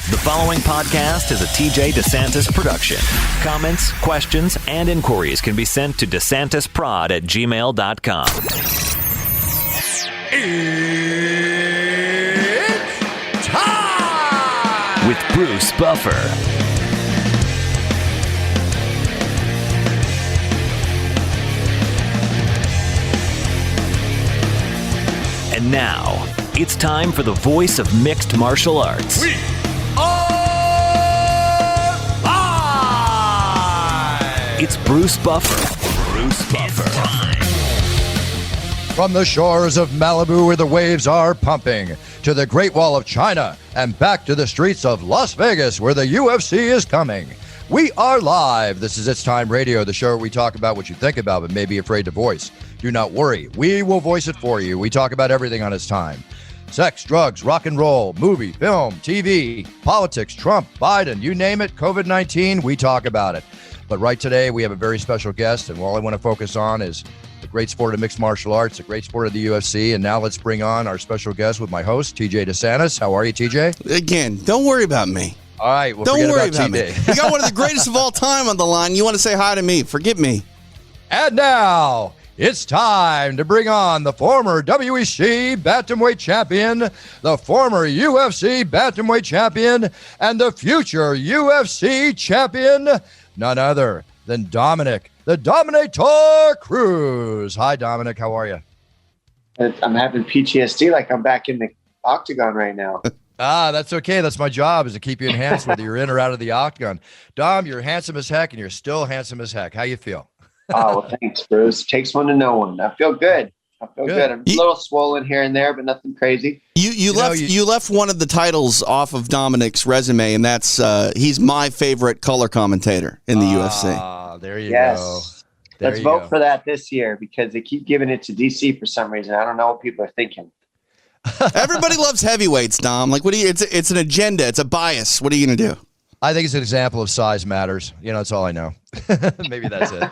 The following podcast is a TJ Desantis production. Comments, questions, and inquiries can be sent to desantisprod@gmail.com. It's time! With Bruce Buffer. And now, it's time for the voice of mixed martial arts. We are live! It's Bruce Buffer. Bruce Buffer. From the shores of Malibu where the waves are pumping, to the Great Wall of China, and back to the streets of Las Vegas where the UFC is coming. We are live. This is It's Time Radio, the show where we talk about what you think about but may be afraid to voice. Do not worry. We will voice it for you. We talk about everything on It's Time. Sex, drugs, rock and roll, movie, film, TV, politics, Trump, Biden, you name it, COVID-19, we talk about it. But right today, we have a very special guest, and all I want to focus on is the great sport of mixed martial arts, the great sport of the UFC. And now let's bring on our special guest with my host, TJ Desantis. How are you, TJ? Again, don't worry about me. All right, well, don't worry about me. You got one of the greatest of all time on the line. You want to say hi to me. Forget me. And now, it's time to bring on the former WEC Bantamweight Champion, the former UFC Bantamweight Champion, and the future UFC Champion, none other than Dominick, the Dominator Cruz. Hi, Dominick. How are you? I'm having PTSD like I'm back in the octagon right now. That's okay. That's my job, is to keep you enhanced whether you're in or out of the octagon. Dom, you're handsome as heck, and you're still handsome as heck. How you feel? Oh, well, thanks, Bruce. Takes one to know one. I feel good. I'm a little swollen here and there, but nothing crazy. You left one of the titles off of Dominick's resume, and that's he's my favorite color commentator in the UFC. There you go. Let's vote for that this year because they keep giving it to DC for some reason. I don't know what people are thinking. Everybody loves heavyweights, Dom. Like, what do you? It's an agenda. It's a bias. What are you going to do? I think it's an example of size matters. That's all I know. Maybe that's it.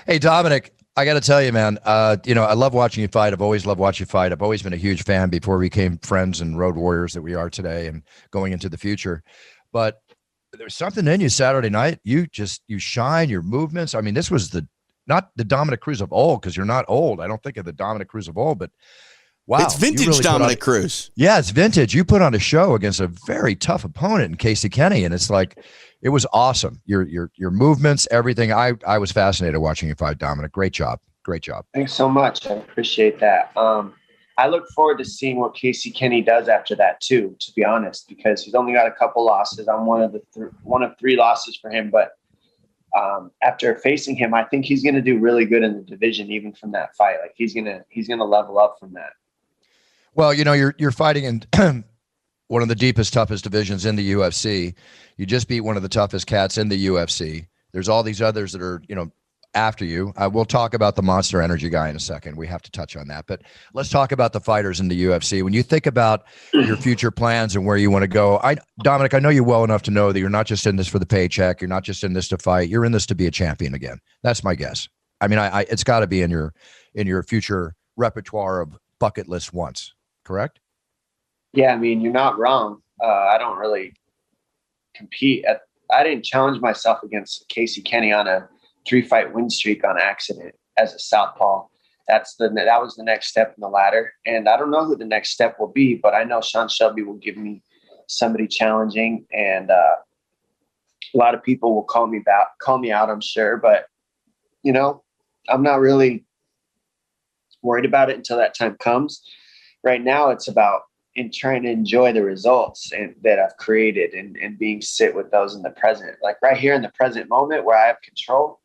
Hey, Dominick, I got to tell you, man, I love watching you fight. I've always loved watching you fight. I've always been a huge fan before we became friends and road warriors that we are today and going into the future. But there's something in you Saturday night. You shine, your movements. I mean, this was not the Dominick Cruz of old, because you're not old. I don't think of the Dominick Cruz of old, but wow. It's vintage really Dominick Cruz. Yeah, it's vintage. You put on a show against a very tough opponent in Casey Kenny, and it's like, it was awesome. Your movements, everything. I was fascinated watching you fight, Dominick. Great job. Great job. Thanks so much. I appreciate that. I look forward to seeing what Casey Kenny does after that too, to be honest, because he's only got a couple losses. I'm one of three losses for him, but after facing him, I think he's going to do really good in the division, even from that fight. Like he's going to level up from that. Well, you're fighting in one of the deepest, toughest divisions in the UFC. You just beat one of the toughest cats in the UFC. There's all these others that are, after you. We'll talk about the Monster Energy guy in a second. We have to touch on that. But let's talk about the fighters in the UFC. When you think about your future plans and where you want to go, Dominick, I know you well enough to know that you're not just in this for the paycheck. You're not just in this to fight. You're in this to be a champion again. That's my guess. I mean, it's got to be in your future repertoire of bucket list once. Correct? Yeah, I mean, you're not wrong. I don't really compete. I didn't challenge myself against Casey Kenny on a 3-fight win streak on accident as a southpaw. That was the next step in the ladder. And I don't know who the next step will be, but I know Sean Shelby will give me somebody challenging, and a lot of people will call me out, I'm sure. But, I'm not really worried about it until that time comes. Right now, it's about trying to enjoy the results that I've created and being sit with those in the present. Like right here in the present moment where I have control,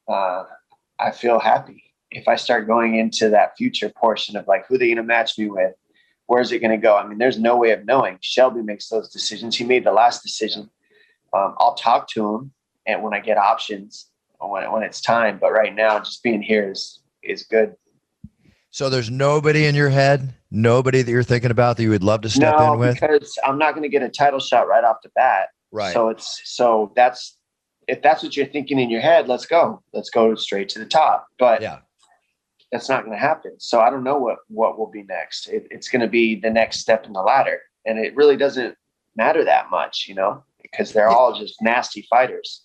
I feel happy. If I start going into that future portion of like, who are they going to match me with? Where's it going to go? I mean, there's no way of knowing. Shelby makes those decisions. He made the last decision. I'll talk to him, and when I get options, when it's time. But right now, just being here is good. So there's nobody in your head, nobody that you're thinking about that you would love to step in with? No, because I'm not going to get a title shot right off the bat. Right. So if that's what you're thinking in your head, let's go straight to the top. But yeah, that's not going to happen. So I don't know what will be next. It's going to be the next step in the ladder. and it really doesn't matter that much, because they're all just nasty fighters.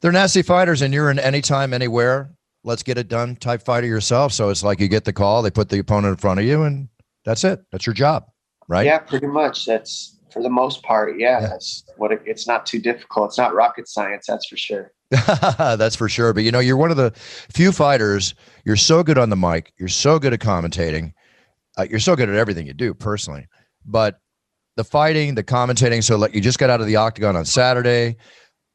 They're nasty fighters, and you're an anytime, anywhere, let's get it done type fighter yourself. So it's like you get the call, they put the opponent in front of you, and that's it. That's your job, right? Yeah, pretty much. That's for the most part. Yeah. That's what it's not too difficult. It's not rocket science. That's for sure. That's for sure. But you're one of the few fighters. You're so good on the mic. You're so good at commentating. You're so good at everything you do personally, but the fighting, the commentating. So you just got out of the octagon on Saturday.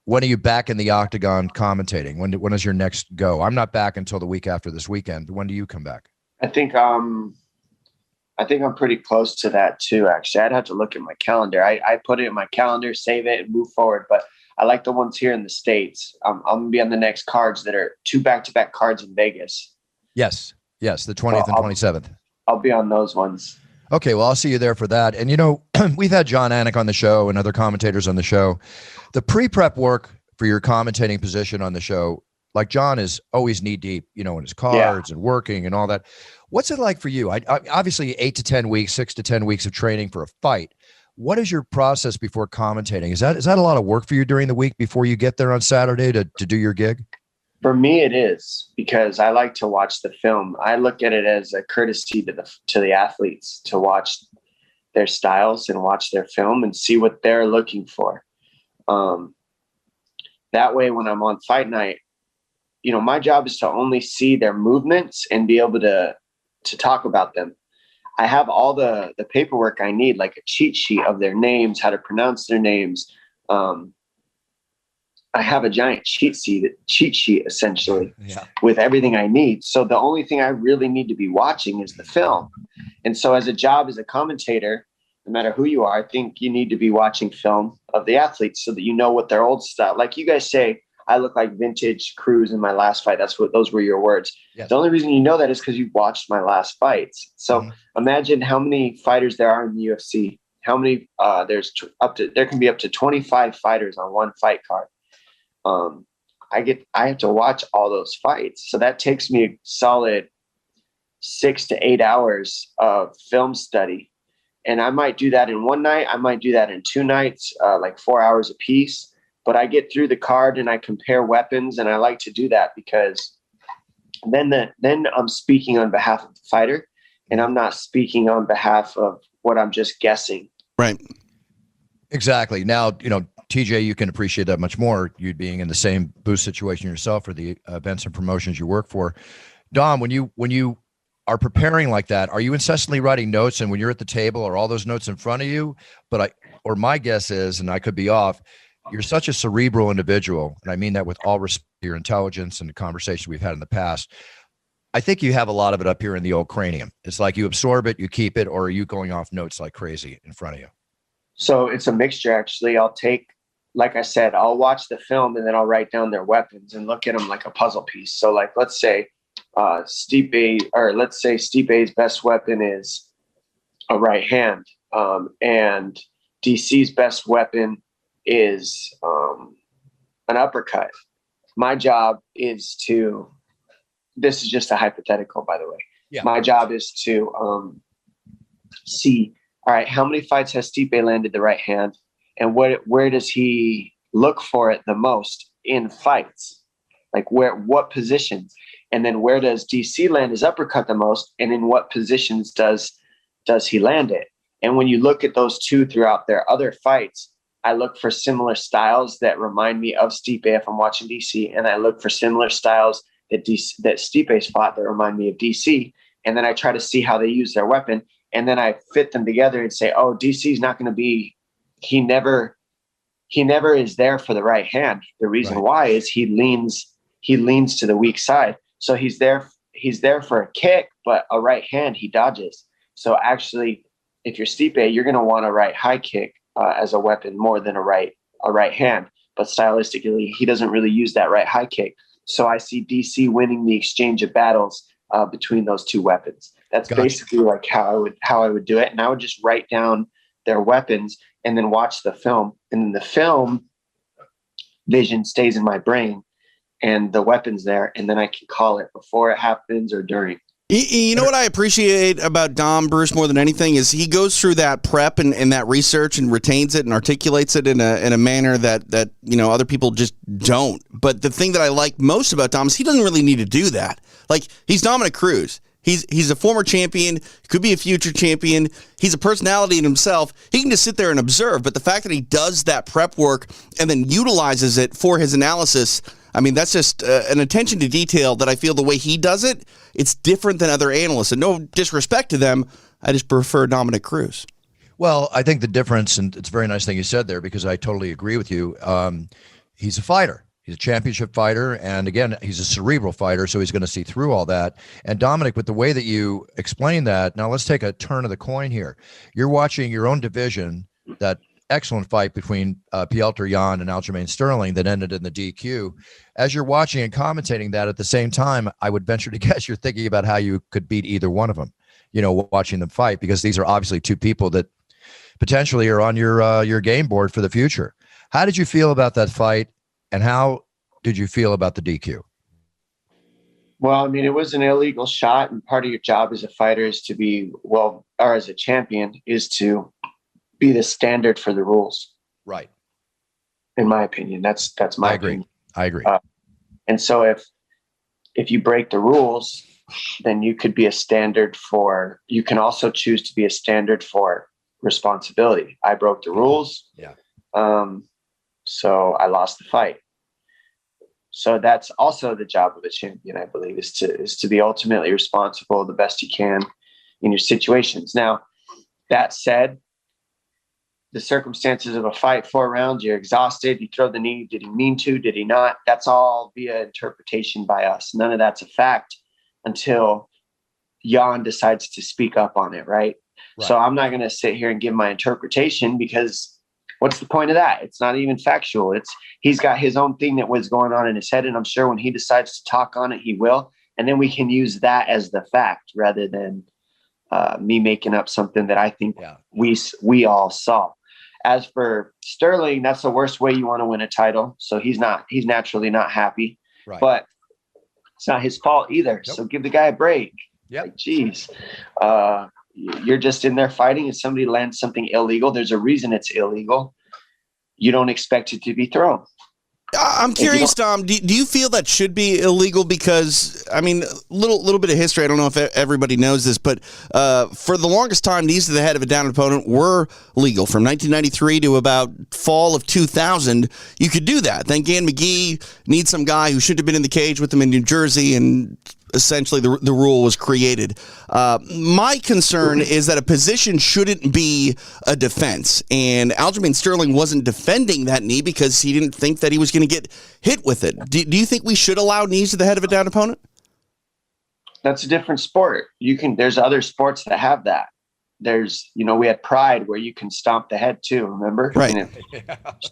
When are you back in the octagon commentating? When is your next go? I'm not back until the week after this weekend. When do you come back? I think I'm pretty close to that too. Actually, I'd have to look at my calendar. I put it in my calendar, save it, and move forward. But I like the ones here in the States. I'm gonna be on the next cards that are 2 back-to-back cards in Vegas. Yes, the 20th and 27th. I'll be on those ones. Okay, well, I'll see you there for that. And we've had John Anik on the show and other commentators on the show. The pre-prep work for your commentating position on the show, like John is always knee deep, in his cards and working and all that. What's it like for you? I obviously 8 to 10 weeks, 6 to 10 weeks of training for a fight. What is your process before commentating? Is that a lot of work for you during the week before you get there on Saturday to do your gig? For me, it is, because I like to watch the film. I look at it as a courtesy to the athletes to watch their styles and watch their film and see what they're looking for. That way, when I'm on fight night, my job is to only see their movements and be able to talk about them. I have all the paperwork I need, like a cheat sheet of their names, how to pronounce their names. I have a giant cheat sheet essentially with everything I need. So the only thing I really need to be watching is the film. And so as a commentator, no matter who you are, I think you need to be watching film of the athletes so that you know what their old style, like you guys say, I look like vintage Cruz in my last fight. Those were your words. Yes. The only reason you know that is because you watched my last fights. So imagine how many fighters there are in the UFC. How many, there can be up to 25 fighters on one fight card. I have to watch all those fights. So that takes me a solid 6 to 8 hours of film study. And I might do that in one night. I might do that in 2 nights, like 4 hours a piece. But I get through the card and I compare weapons. And I like to do that because then I'm speaking on behalf of the fighter and I'm not speaking on behalf of what I'm just guessing. Right. Exactly. Now, TJ, you can appreciate that much more, you being in the same booth situation yourself for the events and promotions you work for. Dom, when you are preparing like that, are you incessantly writing notes? And when you're at the table, are all those notes in front of you? Or my guess is, and I could be off, you're such a cerebral individual, and I mean that with all respect to your intelligence and the conversation we've had in the past. I think you have a lot of it up here in the old cranium. It's like you absorb it, you keep it, or are you going off notes like crazy in front of you? So it's a mixture, actually. Like I said, I'll watch the film and then I'll write down their weapons and look at them like a puzzle piece. So like, let's say Stipe's best weapon is a right hand. And DC's best weapon is an uppercut. My job is this is just a hypothetical, by the way. Yeah. My job is to see, all right, how many fights has Stipe landed the right hand? And where does he look for it the most in fights? Like what positions? And then where does DC land his uppercut the most? And in what positions does he land it? And when you look at those two throughout their other fights, I look for similar styles that remind me of Stipe if I'm watching DC. And I look for similar styles that Stipe's fought that remind me of DC. And then I try to see how they use their weapon. And then I fit them together and say, oh, DC's not going to be, he never is there for the right hand. The reason why is he leans to the weak side. So he's there for a kick, but a right hand he dodges. So actually, if you're Stipe, you're going to want a right high kick as a weapon more than a right hand. But stylistically, he doesn't really use that right high kick. So I see DC winning the exchange of battles between those two weapons. That's basically like how I would do it. And I would just write down their weapons and then watch the film. And then the film vision stays in my brain and the weapon's there. And then I can call it before it happens or during. You know what I appreciate about Dom, Bruce, more than anything is he goes through that prep and that research and retains it and articulates it in a manner that other people just don't. But the thing that I like most about Dom is he doesn't really need to do that. Like, he's Dominick Cruz. He's a former champion, could be a future champion. He's a personality in himself. He can just sit there and observe. But the fact that he does that prep work and then utilizes it for his analysis, I mean, that's just an attention to detail that I feel the way he does it, it's different than other analysts. And no disrespect to them, I just prefer Dominick Cruz. Well, I think the difference, and it's a very nice thing you said there because I totally agree with you. He's a fighter. He's a championship fighter. And again, he's a cerebral fighter, so he's going to see through all that. And Dominic, with the way that you explain that, now let's take a turn of the coin here. You're watching your own division, that excellent fight between Piotr Jan and Aljamain Sterling that ended in the DQ. As you're watching and commentating that at the same time, I would venture to guess you're thinking about how you could beat either one of them, watching them fight, because these are obviously two people that potentially are on your game board for the future. How did you feel about that fight, and how did you feel about the DQ? Well, I mean, it was an illegal shot, and part of your job as a fighter is to be, or as a champion, is to be the standard for the rules. Right. In my opinion, that's my opinion. I agree. And so if you break the rules, then you could be a standard for, you can also choose to be a standard for responsibility. I broke the rules. Yeah. So I lost the fight. So that's also the job of a champion, I believe, is to be ultimately responsible the best you can in your situations. Now, that said, the circumstances of a fight, 4 rounds, you're exhausted, you throw the knee, did he mean to, did he not? That's all via interpretation by us. None of that's a fact until Jan decides to speak up on it, right? So I'm not going to sit here and give my interpretation, because what's the point of that? It's not even factual. He's got his own thing that was going on in his head, and I'm sure when he decides to talk on it, he will. And then we can use that as the fact rather than me making up something that I think we all saw. As for Sterling, that's the worst way you want to win a title. So he's naturally not happy, but it's not his fault either. Nope. So give the guy a break. Yep. Like, geez, you're just in there fighting, and somebody lands something illegal. There's a reason it's illegal. You don't expect it to be thrown. I'm curious, Dom, do you feel that should be illegal? Because, I mean, little bit of history. I don't know if everybody knows this, but for the longest time, knees to the head of a downed opponent were legal. From 1993 to about fall of 2000, you could do that. Then Gan McGee needs some guy who should have been in the cage with him in New Jersey, and essentially the rule was created. My concern is that a position shouldn't be a defense, and Aljamain Sterling wasn't defending that knee because he didn't think that he was going to get hit with it. Do you think we should allow knees to the head of a downed opponent? That's a different sport. There's other sports that have that. There's, we had Pride where you can stomp the head too, remember? Right.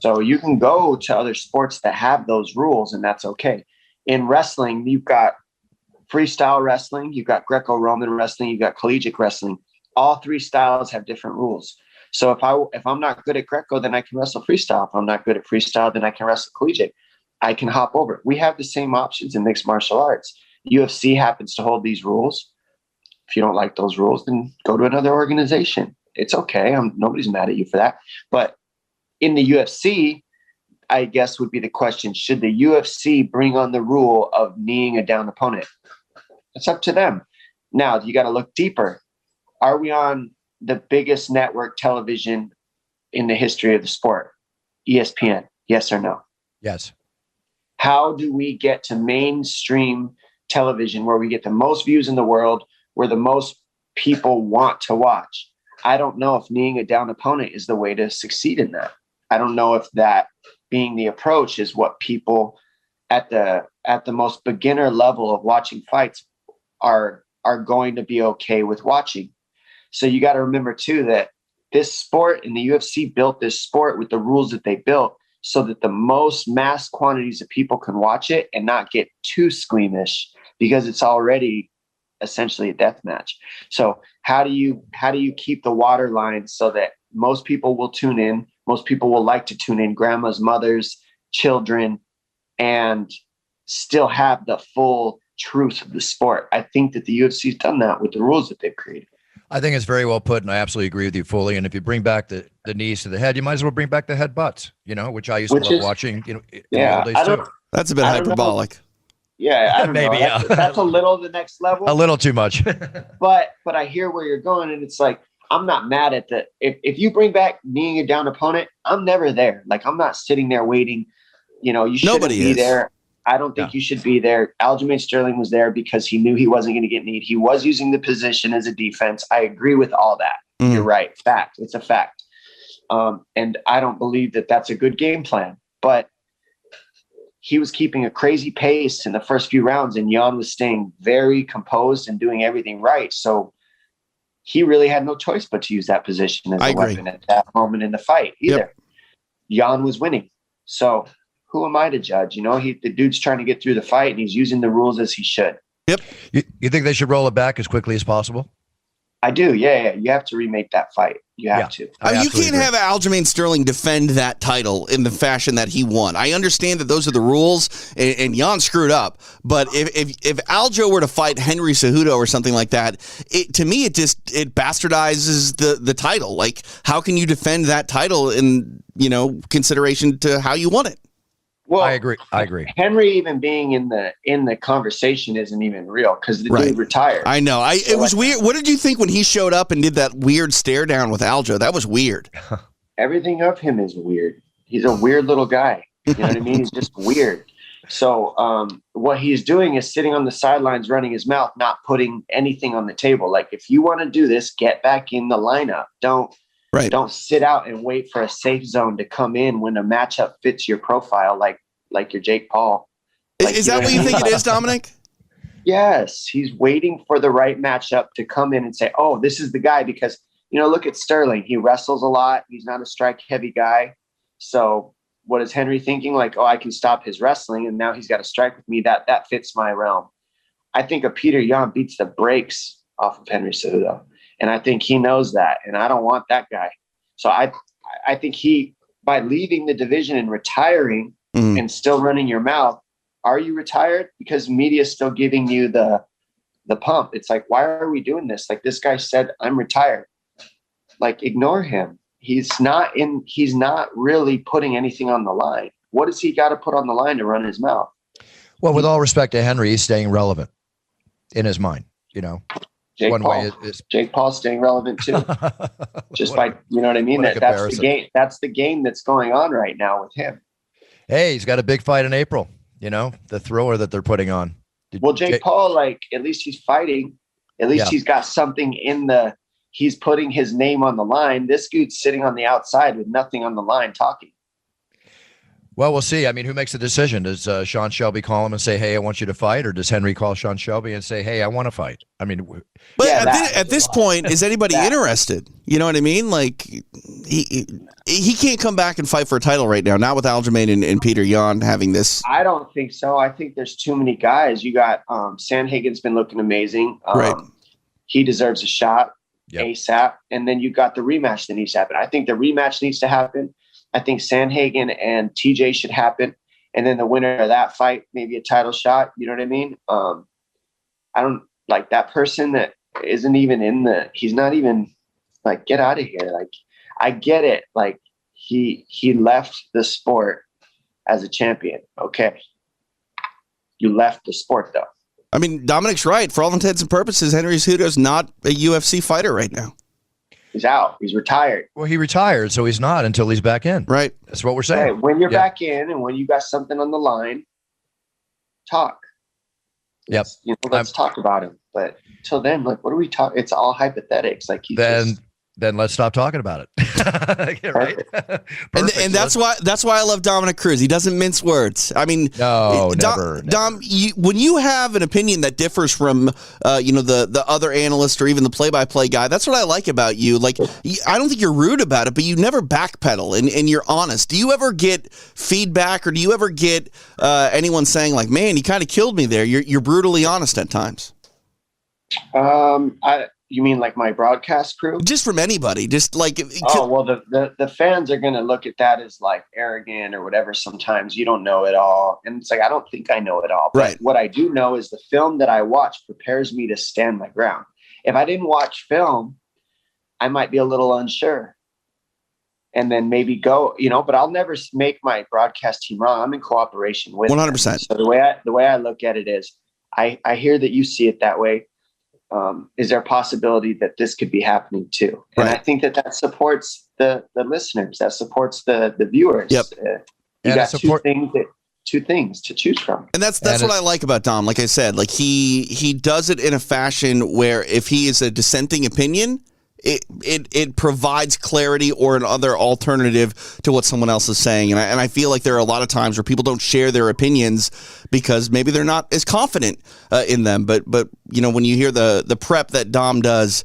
So you can go to other sports that have those rules, and that's okay. In wrestling, you've got freestyle wrestling, you've got Greco-Roman wrestling, you've got collegiate wrestling. All 3 styles have different rules. So if I'm not good at Greco, then I can wrestle freestyle. If I'm not good at freestyle, then I can wrestle collegiate. I can hop over. We have the same options in mixed martial arts. UFC happens to hold these rules. If you don't like those rules, then go to another organization. It's okay. Nobody's mad at you for that. But in the UFC, I guess would be the question, should the UFC bring on the rule of kneeing a downed opponent? It's up to them. Now, you got to look deeper. Are we on the biggest network television in the history of the sport? ESPN, yes or no? Yes. How do we get to mainstream television where we get the most views in the world, where the most people want to watch? I don't know if kneeing a downed opponent is the way to succeed in that. I don't know if that being the approach is what people at the most beginner level of watching fights are going to be okay with watching. So you got to remember too that this sport and the UFC built this sport with the rules that they built so that the most mass quantities of people can watch it and not get too squeamish, because it's already essentially a death match. So how do you keep the water line so that most people will tune in? Most people will like to tune in, grandmas, mothers, children, and still have the full truth of the sport. I think that the UFC's done that with the rules that they've created. I think it's very well put, and I absolutely agree with you fully. And if you bring back the knees to the head, you might as well bring back the head butts, which I used to love watching, in the old days too. That's a bit hyperbolic. Yeah, I don't Maybe, know. That's a little the next level. A little too much. but I hear where you're going, and it's like, I'm not mad at that. If you bring back kneeing a down opponent, I'm never there. Like, I'm not sitting there waiting. You shouldn't be there. I don't think you should be there. Aljamain Sterling was there because he knew he wasn't going to get kneed. He was using the position as a defense. I agree with all that. You're right. Fact. It's a fact. And I don't believe that that's a good game plan. But he was keeping a crazy pace in the first few rounds, and Jan was staying very composed and doing everything right. So he really had no choice but to use that position as a weapon at that moment in the fight either. Jan was winning. So who am I to judge? The dude's trying to get through the fight, and he's using the rules as he should. Yep. You think they should roll it back as quickly as possible? I do. Yeah. You have to remake that fight. You have to. You can't have Aljamain Sterling defend that title in the fashion that he won. I understand that those are the rules, and Jan screwed up. But if Aljo were to fight Henry Cejudo or something like that, to me it bastardizes the title. Like, how can you defend that title in consideration to how you won it? Well, I agree. Henry even being in the conversation isn't even real because the dude retired. I know. It was weird. What did you think when he showed up and did that weird stare down with Aljo? That was weird. Everything of him is weird. He's a weird little guy. You know what I mean? He's just weird. So what he's doing is sitting on the sidelines, running his mouth, not putting anything on the table. Like, if you want to do this, get back in the lineup. Don't sit out and wait for a safe zone to come in when a matchup fits your profile, like your Jake Paul. Is that what you think it is, Dominic? Yes. He's waiting for the right matchup to come in and say, oh, this is the guy. Because, look at Sterling. He wrestles a lot. He's not a strike-heavy guy. So what is Henry thinking? Like, oh, I can stop his wrestling, and now he's got to strike with me. That fits my realm. I think a Peter Yan beats the brakes off of Henry Cejudo. And I think he knows that, and I don't want that guy. So I think by leaving the division and retiring and still running your mouth, are you retired? Because media is still giving you the pump. It's like, why are we doing this? Like, this guy said, I'm retired. Like, ignore him. He's not really putting anything on the line. What has he got to put on the line to run his mouth? Well, with all respect to Henry, he's staying relevant in his mind, Jake Paul's staying relevant too. Just by, you know what I mean? That's the game. That's the game that's going on right now with him. Hey, he's got a big fight in April. The thriller that they're putting on. Jake Paul, at least he's fighting. At least he's got something he's putting his name on the line. This dude's sitting on the outside with nothing on the line talking. Well, we'll see. I mean, who makes the decision? Does Sean Shelby call him and say, hey, I want you to fight? Or does Henry call Sean Shelby and say, hey, I want to fight? I mean, but at this point, is anybody interested? You know what I mean? Like, he can't come back and fight for a title right now, not with Aljamain and Peter Yan having this. I don't think so. I think there's too many guys. You got Sandhagen's been looking amazing. Right. He deserves a shot ASAP. And then you got the rematch that needs to happen. I think the rematch needs to happen. I think Sandhagen and TJ should happen. And then the winner of that fight, maybe a title shot. You know what I mean? I don't like that person that isn't even he's not even like, get out of here. Like, I get it. Like, he left the sport as a champion. Okay. You left the sport though. I mean, Dominic's right. For all intents and purposes, Henry Cejudo's not a UFC fighter right now. He's out. He's retired. Well, he retired, so he's not until he's back in. Right. That's what we're saying. Hey, when you're back in and when you got something on the line, talk. Let's talk about him. But till then, like, what are we talking? It's all hypothetics. Like, then let's stop talking about it. Right? And that's why I love Dominick Cruz. He doesn't mince words. I mean, never. Dom, when you have an opinion that differs from the other analyst or even the play-by-play guy, that's what I like about you. Like, I don't think you're rude about it, but you never backpedal and you're honest. Do you ever get feedback, or do you ever get anyone saying like, "Man, you kind of killed me there"? You're brutally honest at times. You mean like my broadcast crew? Just from anybody, just like. Oh, well, the fans are going to look at that as like arrogant or whatever. Sometimes you don't know it all. And it's like, I don't think I know it all. But right. What I do know is the film that I watch prepares me to stand my ground. If I didn't watch film, I might be a little unsure. And then maybe go, but I'll never make my broadcast team wrong. I'm in cooperation with 100%. them. So the way I look at it is, I hear that you see it that way. Is there a possibility that this could be happening too? And right. I think that supports the listeners, that supports the viewers. Yep. You got two things to choose from. And that's what I like about Dom. Like I said, like he does it in a fashion where if he is a dissenting opinion, it provides clarity or another alternative to what someone else is saying. And I feel like there are a lot of times where people don't share their opinions because maybe they're not as confident in them. But when you hear the prep that Dom does,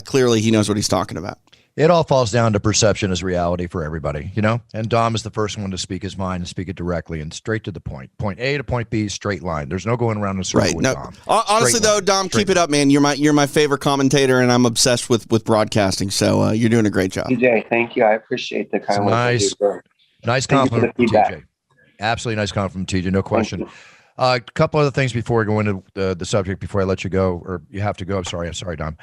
clearly he knows what he's talking about. It all falls down to perception as reality for everybody, and Dom is the first one to speak his mind and speak it directly and straight to the point. Point A to point B, straight line. There's no going around in a circle with Dom. Honestly, though, Dom, keep it up, man. You're my favorite commentator, and I'm obsessed with broadcasting, so you're doing a great job. TJ, thank you. I appreciate the kind words. Nice compliment from TJ. Absolutely nice compliment from TJ, no question. A couple other things before I go into the subject, before I let you go, or you have to go. I'm sorry, Dom.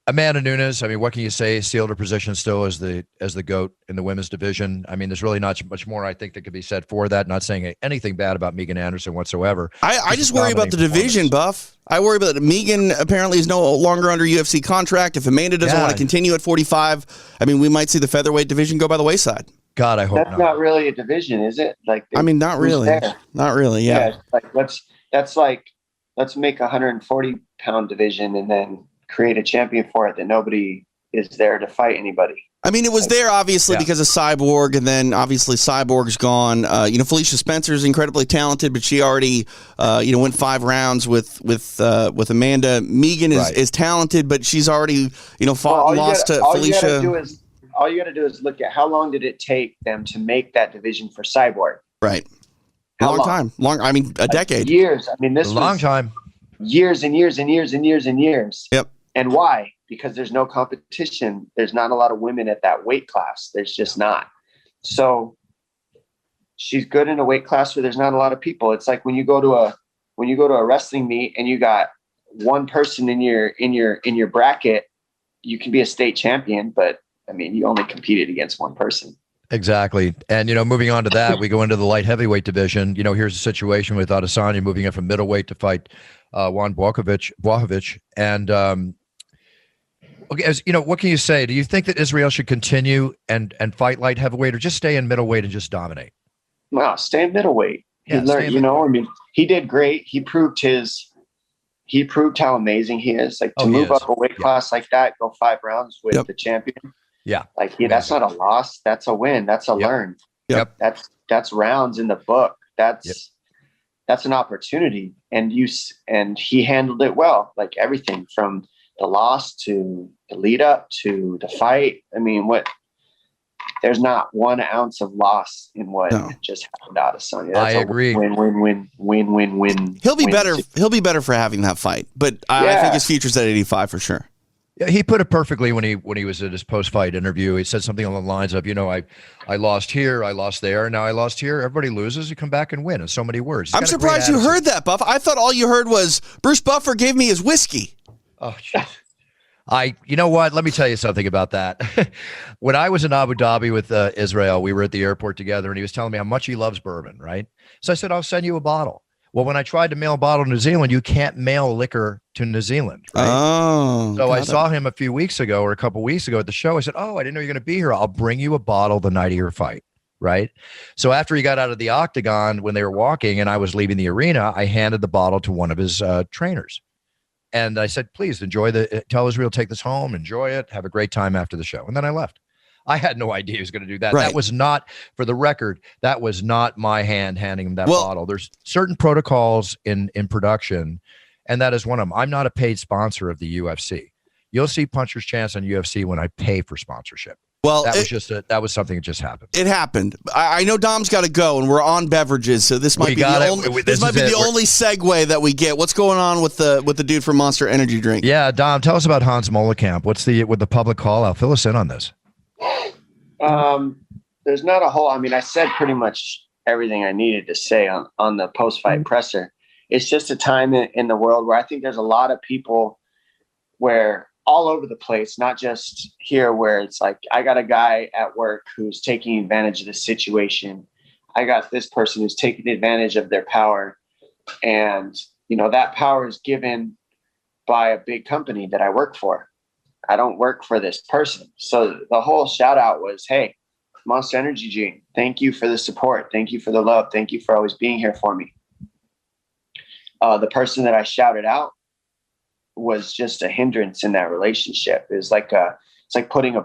Amanda Nunes, I mean, what can you say? Sealed her position still as the GOAT in the women's division. I mean, there's really not much more I think that could be said for that. Not saying anything bad about Megan Anderson whatsoever. I just worry about the division, Buff. I worry about Megan apparently is no longer under UFC contract. If Amanda doesn't want to continue at 45, I mean, we might see the featherweight division go by the wayside. God, I hope that's not really a division, is it? Like, not really. Not really, yeah. Let's make a 140-pound division and then create a champion for it that nobody is there to fight anybody. I mean, it was there obviously because of Cyborg, and then obviously Cyborg's gone. Felicia Spencer's incredibly talented, but she already went 5 rounds with Amanda. Megan is talented, but she's already fought and lost to Felicia. All you got to do is look at how long did it take them to make that division for Cyborg? Right. Long time. I mean, a decade. Years. I mean, this was a long time. Years and years and years and years and years. Yep. And why? Because there's no competition. There's not a lot of women at that weight class. There's just not. So she's good in a weight class where there's not a lot of people. It's like when you go to a wrestling meet and you got one person in your bracket, you can be a state champion, but I mean, you only competed against one person. Exactly. And, moving on to that, we go into the light heavyweight division. Here's a situation with Adesanya moving up from middleweight to fight Juan Błachowicz. And, what can you say? Do you think that Israel should continue and fight light heavyweight or just stay in middleweight and just dominate? No, stay in middleweight. He learned, he did great. He proved how amazing he is. Like to move up a weight class like that, go 5 rounds with the champion. Yeah. That's not a loss. That's a win. That's a learn. Yep. That's rounds in the book. That's an opportunity. And he handled it well, like everything from the loss to the lead up to the fight. I mean, there's not 1 ounce of loss in what just happened out of Adesanya. I agree. Win. He'll be better. He'll be better for having that fight, but I think his future's at 85 for sure. Yeah, he put it perfectly when he was at his post-fight interview. He said something along the lines of, I lost here, I lost there, now I lost here. Everybody loses, you come back and win in so many words. I'm surprised you heard that, Buff. I thought all you heard was Bruce Buffer gave me his whiskey. Oh, you know what? Let me tell you something about that. When I was in Abu Dhabi with Israel, we were at the airport together, and he was telling me how much he loves bourbon, right? So I said, I'll send you a bottle. Well, when I tried to mail a bottle to New Zealand, you can't mail liquor to New Zealand, right? Oh, so I saw him a few weeks ago or a couple weeks ago at the show. I said, I didn't know you were going to be here. I'll bring you a bottle the night of your fight, right? So after he got out of the octagon, when they were walking and I was leaving the arena, I handed the bottle to one of his trainers. And I said, please tell Israel, take this home, enjoy it, have a great time after the show. And then I left. I had no idea he was going to do that. Right. That was not, for the record, that was not my hand handing him that bottle. There's certain protocols in production, and that is one of them. I'm not a paid sponsor of the UFC. You'll see Puncher's Chance on UFC when I pay for sponsorship. Well, that was something that just happened. It happened. I know Dom's got to go, and we're on beverages, so this might be the only segue that we get. What's going on with the dude from Monster Energy Drink? Yeah, Dom, tell us about Hans Molekamp. What's with the public call out? Fill us in on this. There's not a whole. I mean, I said pretty much everything I needed to say on the post-fight presser. It's just a time in the world where I think there's a lot of people where all over the place, not just here, where it's like, I got a guy at work who's taking advantage of the situation. I got this person who's taking advantage of their power. And, that power is given by a big company that I work for. I don't work for this person. So the whole shout out was, hey, Monster Energy Drink, thank you for the support. Thank you for the love. Thank you for always being here for me. The person that I shouted out was just a hindrance in that relationship. It's like putting a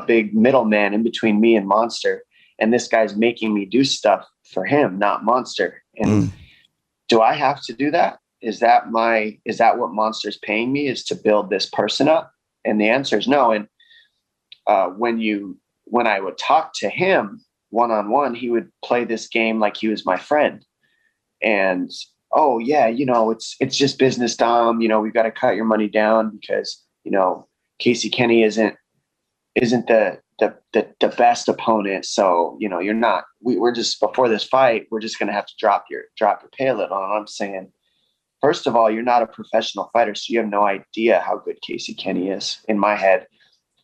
big middleman in between me and Monster, and this guy's making me do stuff for him, not Monster. And do I have to do that? Is that what Monster's paying me, is to build this person up? And the answer is no. And when I would talk to him one-on-one, he would play this game like he was my friend. And oh yeah, it's just business, Dom. We've got to cut your money down because Casey Kenny isn't the best opponent. So you're not. We're just, before this fight, we're just gonna have to drop your pay a little. And I'm saying, first of all, you're not a professional fighter, so you have no idea how good Casey Kenny is in my head.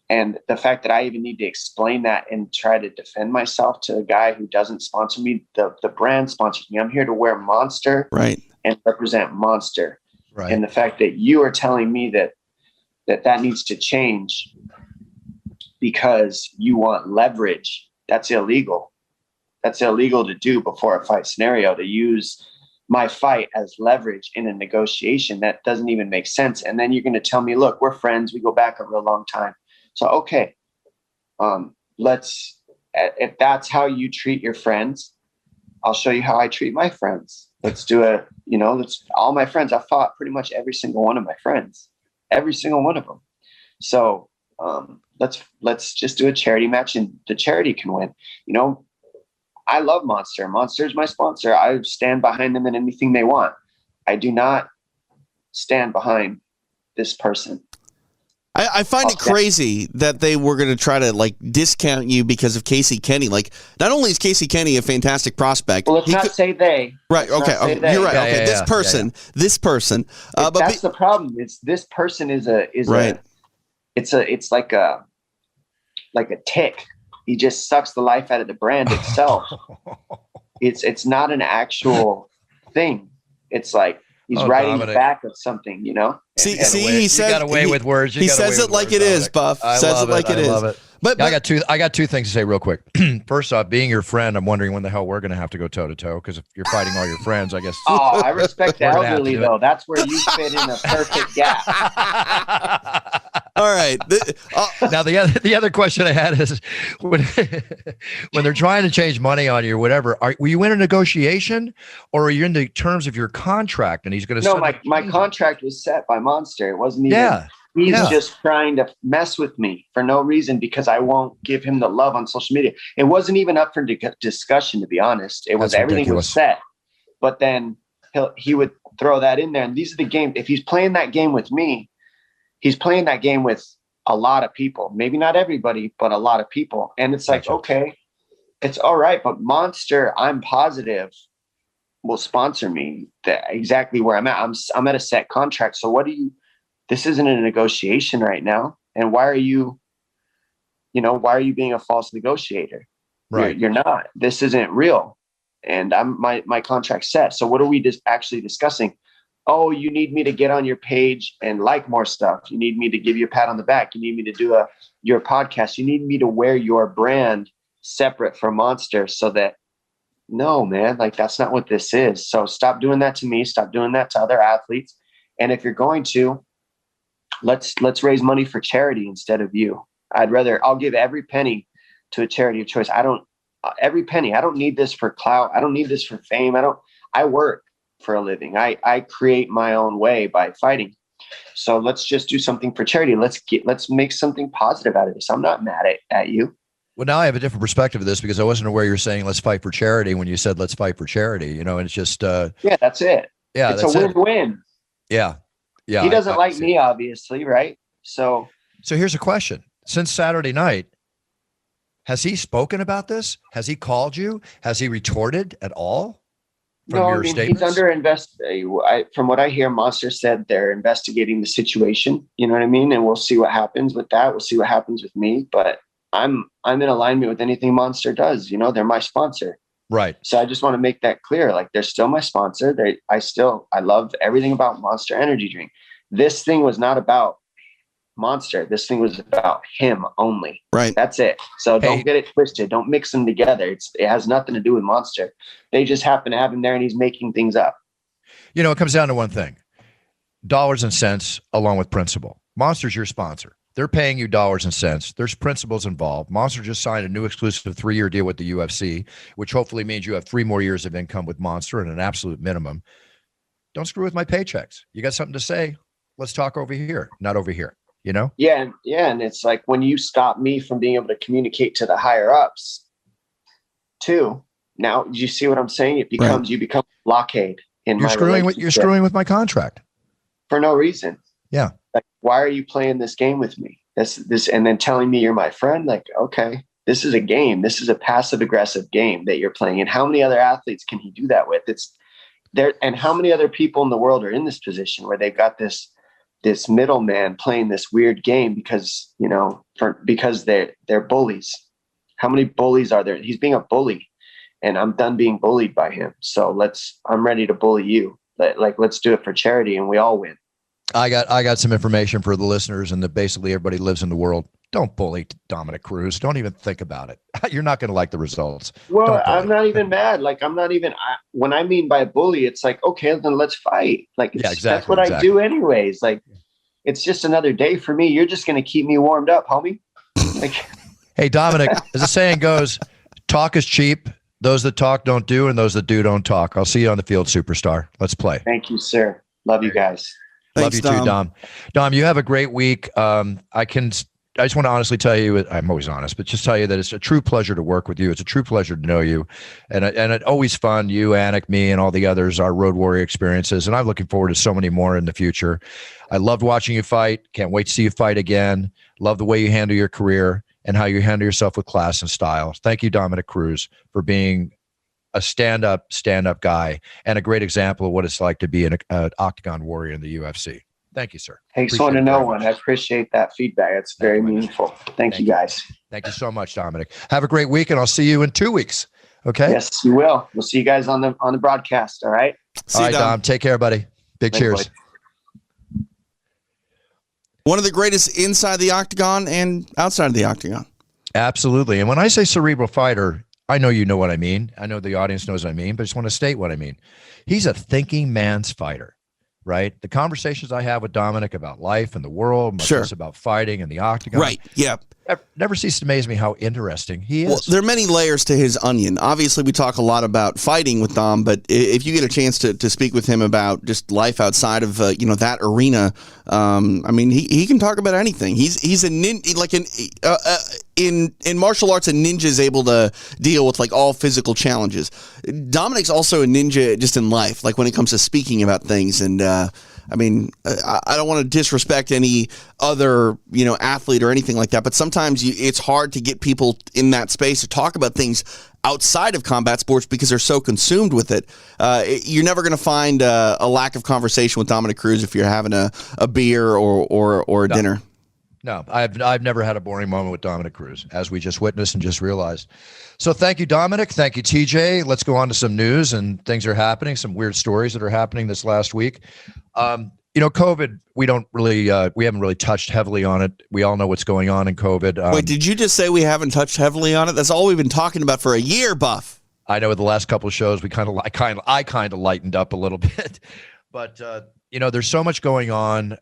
And the fact that I even need to explain that and try to defend myself to a guy who doesn't sponsor me, the brand sponsors me. I'm here to wear Monster, right, and represent Monster. Right. And the fact that you are telling me that needs to change because you want leverage, that's illegal. That's illegal to do before a fight scenario, to use my fight as leverage in a negotiation. That doesn't even make sense. And then you're going to tell me, look, we're friends. We go back a real long time. So, okay, if that's how you treat your friends, I'll show you how I treat my friends. Let's do all my friends. I fought pretty much every single one of my friends, every single one of them. So let's just do a charity match, and the charity can win. I love Monster. Monster's my sponsor. I stand behind them in anything they want. I do not stand behind this person. I find it crazy that they were going to try to discount you because of Casey Kenny. Not only is Casey Kenny a fantastic prospect. Well, let's not say they. Right. Okay. You're right. Yeah, okay. This person. But that's the problem. It's this person is right. It's like a tick. He just sucks the life out of the brand itself. It's not an actual thing. It's like he's writing Dominick. Back of something, See, he says, you got away with words. He says it like it is, Buff. Says it like it is. I love it. But I got two things to say real quick. First off, being your friend, I'm wondering when the hell we're going to have to go toe to toe, because if you're fighting all your friends, I guess. Oh, I respect the elderly though. That's where you fit in a perfect gap. All right. Now the other question I had is when they're trying to change money on you or whatever, were you in a negotiation, or are you in the terms of your contract? And he's going to. No, my contract was set by Monster. It wasn't even. Yeah. He's just trying to mess with me for no reason because I won't give him the love on social media. It wasn't even up for discussion, to be honest. It was everything was set, but then he would throw that in there. And these are the games. If he's playing that game with me, he's playing that game with a lot of people. Maybe not everybody, but a lot of people. And it's like, okay, it's all right. But Monster, I'm positive, will sponsor me exactly where I'm at. I'm at a set contract. So this isn't a negotiation right now. And why are you being a false negotiator? Right. You're not. This isn't real. And my contract's set. So what are we actually discussing? Oh, you need me to get on your page and like more stuff. You need me to give you a pat on the back. You need me to do your podcast. You need me to wear your brand separate from Monster, so that, no, man, that's not what this is. So stop doing that to me. Stop doing that to other athletes. And if you're going to, let's raise money for charity instead of you. I'll give every penny to a charity of choice. Every penny. I don't need this for clout. I don't need this for fame. I work for a living. I create my own way by fighting. So let's just do something for charity. Let's make something positive out of this. I'm not mad at you. Well, now I have a different perspective of this because I wasn't aware you were saying let's fight for charity when you said let's fight for charity. And it's just yeah, that's it. Yeah, it's a win-win. Yeah. Yeah. He doesn't like me, obviously, right? So here's a question. Since Saturday night, has he spoken about this? Has he called you? Has he retorted at all? No, I mean, he's under from what I hear, Monster said they're investigating the situation. You know what I mean? And we'll see what happens with that. We'll see what happens with me. But I'm in alignment with anything Monster does. They're my sponsor. Right. So I just want to make that clear. Like, they're still my sponsor. I love everything about Monster Energy Drink. This thing was not about Monster. This thing was about him only. Right. That's it. So don't get it twisted. Don't mix them together. It has nothing to do with Monster. They just happen to have him there and he's making things up. It comes down to one thing: dollars and cents along with principle. Monster's your sponsor. They're paying you dollars and cents. There's principles involved. Monster just signed a new exclusive 3-year deal with the UFC, which hopefully means you have 3 more years of income with Monster at an absolute minimum. Don't screw with my paychecks. You got something to say? Let's talk over here, not over here. Yeah. And it's like when you stop me from being able to communicate to the higher ups too. Now, you see what I'm saying? It becomes, you become blockade in you're screwing with my contract for no reason. Yeah. Like, why are you playing this game with me? This, and then telling me you're my friend. Like, okay, this is a game. This is a passive aggressive game that you're playing. And how many other athletes can he do that with? It's there. And how many other people in the world are in this position where they've got this middleman playing this weird game because they're bullies. How many bullies are there? He's being a bully, and I'm done being bullied by him. So I'm ready to bully you. Let's do it for charity and we all win. I got some information for the listeners, and that basically everybody lives in the world. Don't bully Dominick Cruz. Don't even think about it. You're not going to like the results. Well, I'm not even mad. Like, when I mean by bully, it's like, okay, then let's fight. Like, that's what I do anyways. Like, it's just another day for me. You're just going to keep me warmed up, homie. Like, hey, Dominick, as the saying goes, talk is cheap. Those that talk don't do, and those that do don't talk. I'll see you on the field, superstar. Let's play. Thank you, sir. Love you guys. Love you too, Dom. Dom, you have a great week. I just want to honestly tell you, I'm always honest, but just tell you that it's a true pleasure to work with you. It's a true pleasure to know you. And it's always fun, you, Anik, me, and all the others, our Road Warrior experiences. And I'm looking forward to so many more in the future. I loved watching you fight. Can't wait to see you fight again. Love the way you handle your career and how you handle yourself with class and style. Thank you, Dominick Cruz, for being a stand-up guy and a great example of what it's like to be an octagon warrior in the UFC. Thank you, sir. Takes one to know one. I appreciate that feedback. It's very meaningful. Thank you, guys. Thank you so much, Dominick. Have a great week, and I'll see you in 2 weeks. Okay? Yes, you will. We'll see you guys on the broadcast. All right? All right, Dom. Take care, buddy. Big cheers. Boy. One of the greatest inside the octagon and outside of the octagon. Absolutely. And when I say cerebral fighter, I know you know what I mean. I know the audience knows what I mean, but I just want to state what I mean. He's a thinking man's fighter. Right? The conversations I have with Dominick about life and the world, much less about fighting and the octagon. Right. Yeah. Never ceases to amaze me how interesting he is. Well, there are many layers to his onion. Obviously, we talk a lot about fighting with Dom, but if you get a chance to speak with him about just life outside of that arena, I mean, he can talk about anything. He's a ninja, like in martial arts, a ninja is able to deal with like all physical challenges. Dominick's also a ninja just in life, like when it comes to speaking about things. And I mean, I don't want to disrespect any other, athlete or anything like that, but sometimes it's hard to get people in that space to talk about things outside of combat sports because they're so consumed with it. You're never going to find a lack of conversation with Dominick Cruz if you're having a beer or a dinner. No, I've never had a boring moment with Dominick Cruz, as we just witnessed and just realized. So thank you, Dominick. Thank you, TJ. Let's go on to some news, and things are happening, some weird stories that are happening this last week. COVID, we haven't really touched heavily on it. We all know what's going on in COVID. Wait, did you just say we haven't touched heavily on it? That's all we've been talking about for a year, Buff. I know the last couple of shows, I kind of lightened up a little bit, but there's so much going on.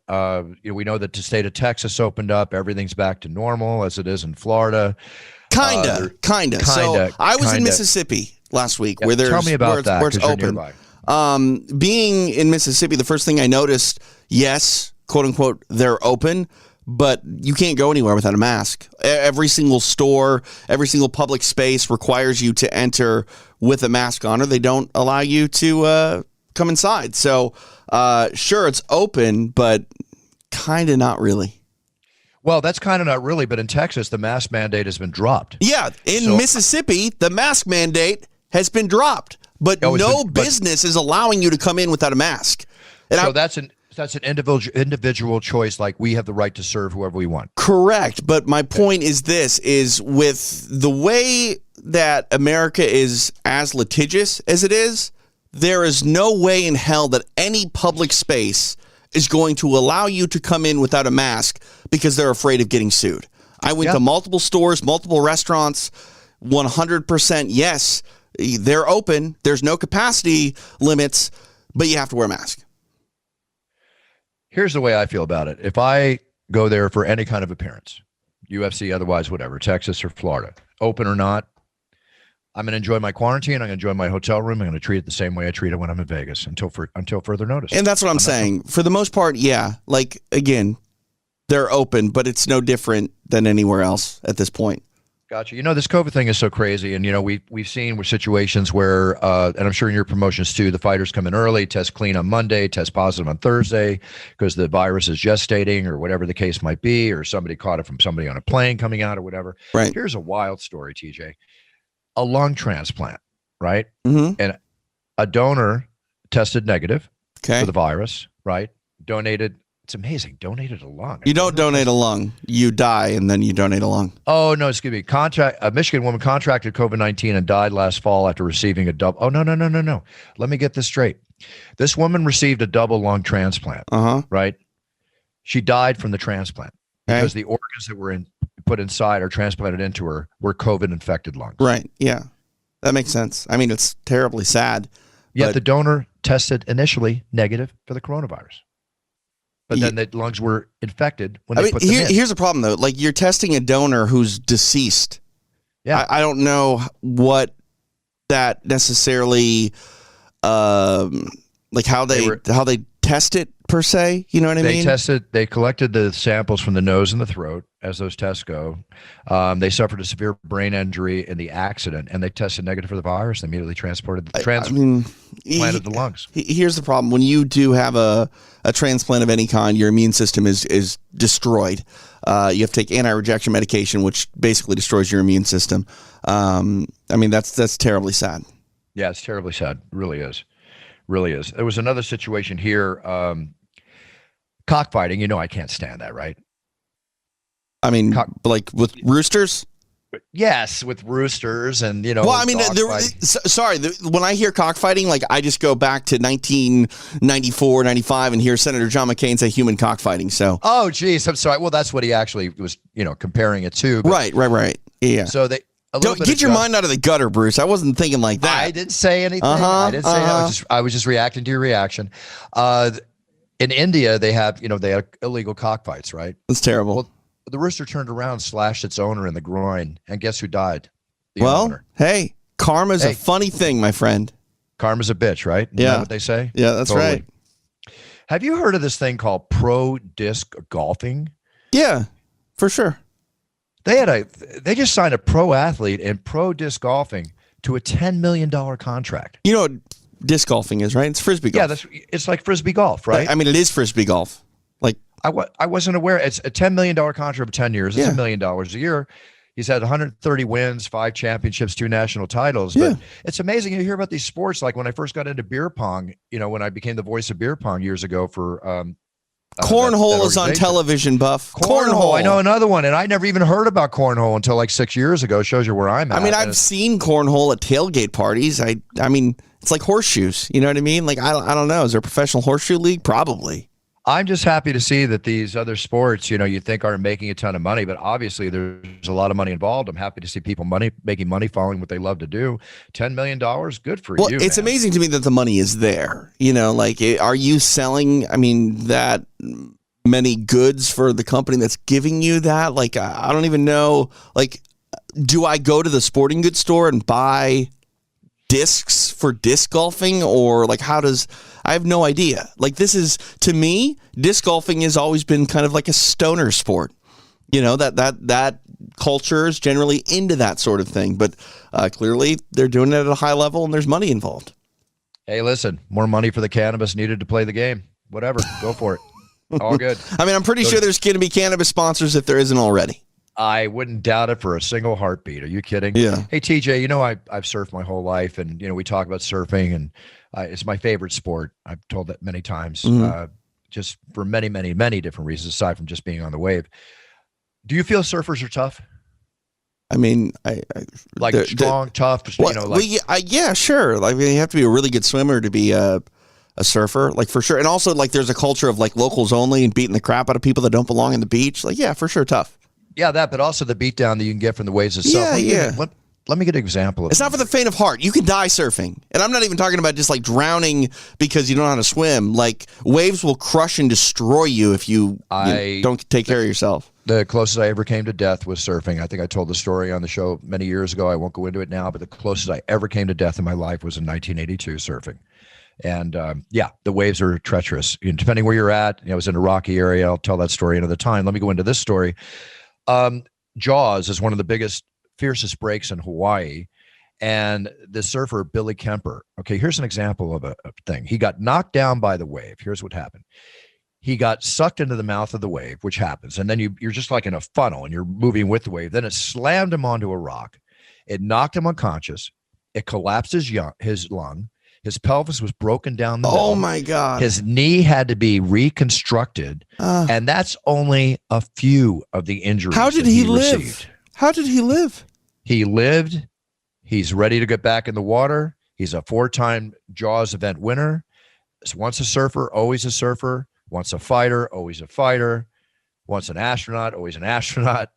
We know that the state of Texas opened up. Everything's back to normal as it is in Florida. Kinda. So I was in Mississippi last week where tell me about that, where it's open. Being in Mississippi, the first thing I noticed, yes, quote unquote, they're open, but you can't go anywhere without a mask. Every single store, every single public space requires you to enter with a mask on, or they don't allow you to come inside. So, sure, it's open, but kind of not really. Well, that's kind of not really, but in Texas, the mask mandate has been dropped. Yeah, in Mississippi, the mask mandate has been dropped, but business is allowing you to come in without a mask. And so that's an individual choice, like we have the right to serve whoever we want. Correct, but my point is this, is with the way that America is as litigious as it is, there is no way in hell that any public space is going to allow you to come in without a mask because they're afraid of getting sued. I went to multiple stores, multiple restaurants, 100% yes, they're open. There's no capacity limits, but you have to wear a mask. Here's the way I feel about it. If I go there for any kind of appearance, UFC, otherwise, whatever, Texas or Florida, open or not, I'm going to enjoy my quarantine. I'm going to enjoy my hotel room. I'm going to treat it the same way I treat it when I'm in Vegas until further notice. And that's what I'm saying. For the most part, yeah. Like, again, they're open, but it's no different than anywhere else at this point. Gotcha. You know, this COVID thing is so crazy. And, you know, we've seen situations where, and I'm sure in your promotions too, the fighters come in early, test clean on Monday, test positive on Thursday because the virus is gestating or whatever the case might be, or somebody caught it from somebody on a plane coming out or whatever. Right. Here's a wild story, TJ. A lung transplant, right? Mm-hmm. And a donor tested negative for the virus, right? Donated. It's amazing. Donated a lung. You don't donate a lung. You die, and then you donate a lung. Oh, no, excuse me. A Michigan woman contracted COVID-19 and died last fall after receiving a double. Oh, no. Let me get this straight. This woman received a double lung transplant, right? She died from the transplant because the organs that were put inside or transplanted into her were COVID-infected lungs. Right, yeah. That makes sense. I mean, it's terribly sad. Yet the donor tested initially negative for the coronavirus. But then the lungs were infected when they put them in. Here's the problem, though. Like, you're testing a donor who's deceased. Yeah. I don't know what that necessarily, like how they test it, per se. You know what I mean? They collected the samples from the nose and the throat, as those tests go. They suffered a severe brain injury in the accident, and they tested negative for the virus. They immediately transplanted the lungs. Here's the problem. When you do have a transplant of any kind, your immune system is destroyed. You have to take anti-rejection medication, which basically destroys your immune system. I mean, that's terribly sad. Yeah, it's terribly sad. It really is. Really is. There was another situation here. Cockfighting. You know, I can't stand that, right? I mean, like with roosters? Yes, with roosters and, you know. Well, I mean, when I hear cockfighting, like I just go back to 1994, 95 and hear Senator John McCain say human cockfighting. So. Oh, geez. I'm sorry. Well, that's what he actually was, comparing it to. Right. Yeah. So don't get your mind out of the gutter, Bruce. I wasn't thinking like that. I didn't say anything. I didn't say I was just reacting to your reaction. In India, they have illegal cockfights, right? That's terrible. Well, the rooster turned around, slashed its owner in the groin, and guess who died? The owner. Hey, karma's a funny thing, my friend. Karma's a bitch, right? Isn't that what they say? Yeah, that's right. Have you heard of this thing called pro disc golfing? Yeah, for sure. They just signed a pro athlete in pro disc golfing to a $10 million contract. You know what disc golfing is, right? It's frisbee golf. Yeah, it's like frisbee golf, right? I mean, it is frisbee golf. Like I wasn't aware. It's a $10 million contract for 10 years. It's $1 million a year. He's had 130 wins, 5 championships, 2 national titles. But it's amazing. You hear about these sports. Like when I first got into beer pong, when I became the voice of beer pong years ago for cornhole is on television, Buff. Cornhole. I know another one, and I never even heard about cornhole until like 6 years ago. Shows you where I'm at. I mean, I've seen cornhole at tailgate parties. I mean, it's like horseshoes. You know what I mean? Like, I don't know. Is there a professional horseshoe league? Probably. I'm just happy to see that these other sports, you think aren't making a ton of money, but obviously there's a lot of money involved. I'm happy to see people making money following what they love to do. $10 million, good for you. Well, it's amazing to me that the money is there. Like, are you selling, that many goods for the company that's giving you that? Like, I don't even know. Like, do I go to the sporting goods store and buy discs for disc golfing, or like I have no idea. Like, this is, to me, disc golfing has always been kind of like a stoner sport. You know, that culture is generally into that sort of thing, but clearly they're doing it at a high level and there's money involved. Hey, listen, more money for the cannabis needed to play the game. Whatever, go for it. All good. I mean, I'm pretty sure there's going to be cannabis sponsors if there isn't already. I wouldn't doubt it for a single heartbeat. Are you kidding? Yeah. Hey, TJ, you know, I've surfed my whole life, and, you know, we talk about surfing, and it's my favorite sport. I've told that many times, just for many, many, many different reasons, aside from just being on the wave. Do you feel surfers are tough? I mean, like strong, tough, you know, like. Yeah, sure. Like, you have to be a really good swimmer to be a surfer, like, for sure. And also, like, there's a culture of, like, locals only and beating the crap out of people that don't belong in the beach. Like, yeah, for sure, tough. Yeah, that, but also the beatdown that you can get from the waves itself. Let me get an example of it. It's not for the faint of heart. You can die surfing. And I'm not even talking about just, like, drowning because you don't know how to swim. Like, waves will crush and destroy you if you don't take care of yourself. The closest I ever came to death was surfing. I think I told the story on the show many years ago. I won't go into it now, but the closest I ever came to death in my life was in 1982 surfing. And the waves are treacherous. You know, depending where you're at, you know, I was in a rocky area. I'll tell that story another time. Let me go into this story. Jaws is one of the biggest, fiercest breaks in Hawaii. And the surfer, Billy Kemper. Okay, here's an example of a thing. He got knocked down by the wave. Here's what happened. He got sucked into the mouth of the wave, which happens. And then you're just like in a funnel and you're moving with the wave. Then it slammed him onto a rock. It knocked him unconscious. It collapsed his lung. His pelvis was broken down the middle. Oh, my God. His knee had to be reconstructed. And that's only a few of the injuries. How did he live? Received. How did he live? He lived. He's ready to get back in the water. He's a 4-time Jaws event winner. Once a surfer, always a surfer. Once a fighter, always a fighter. Once an astronaut, always an astronaut.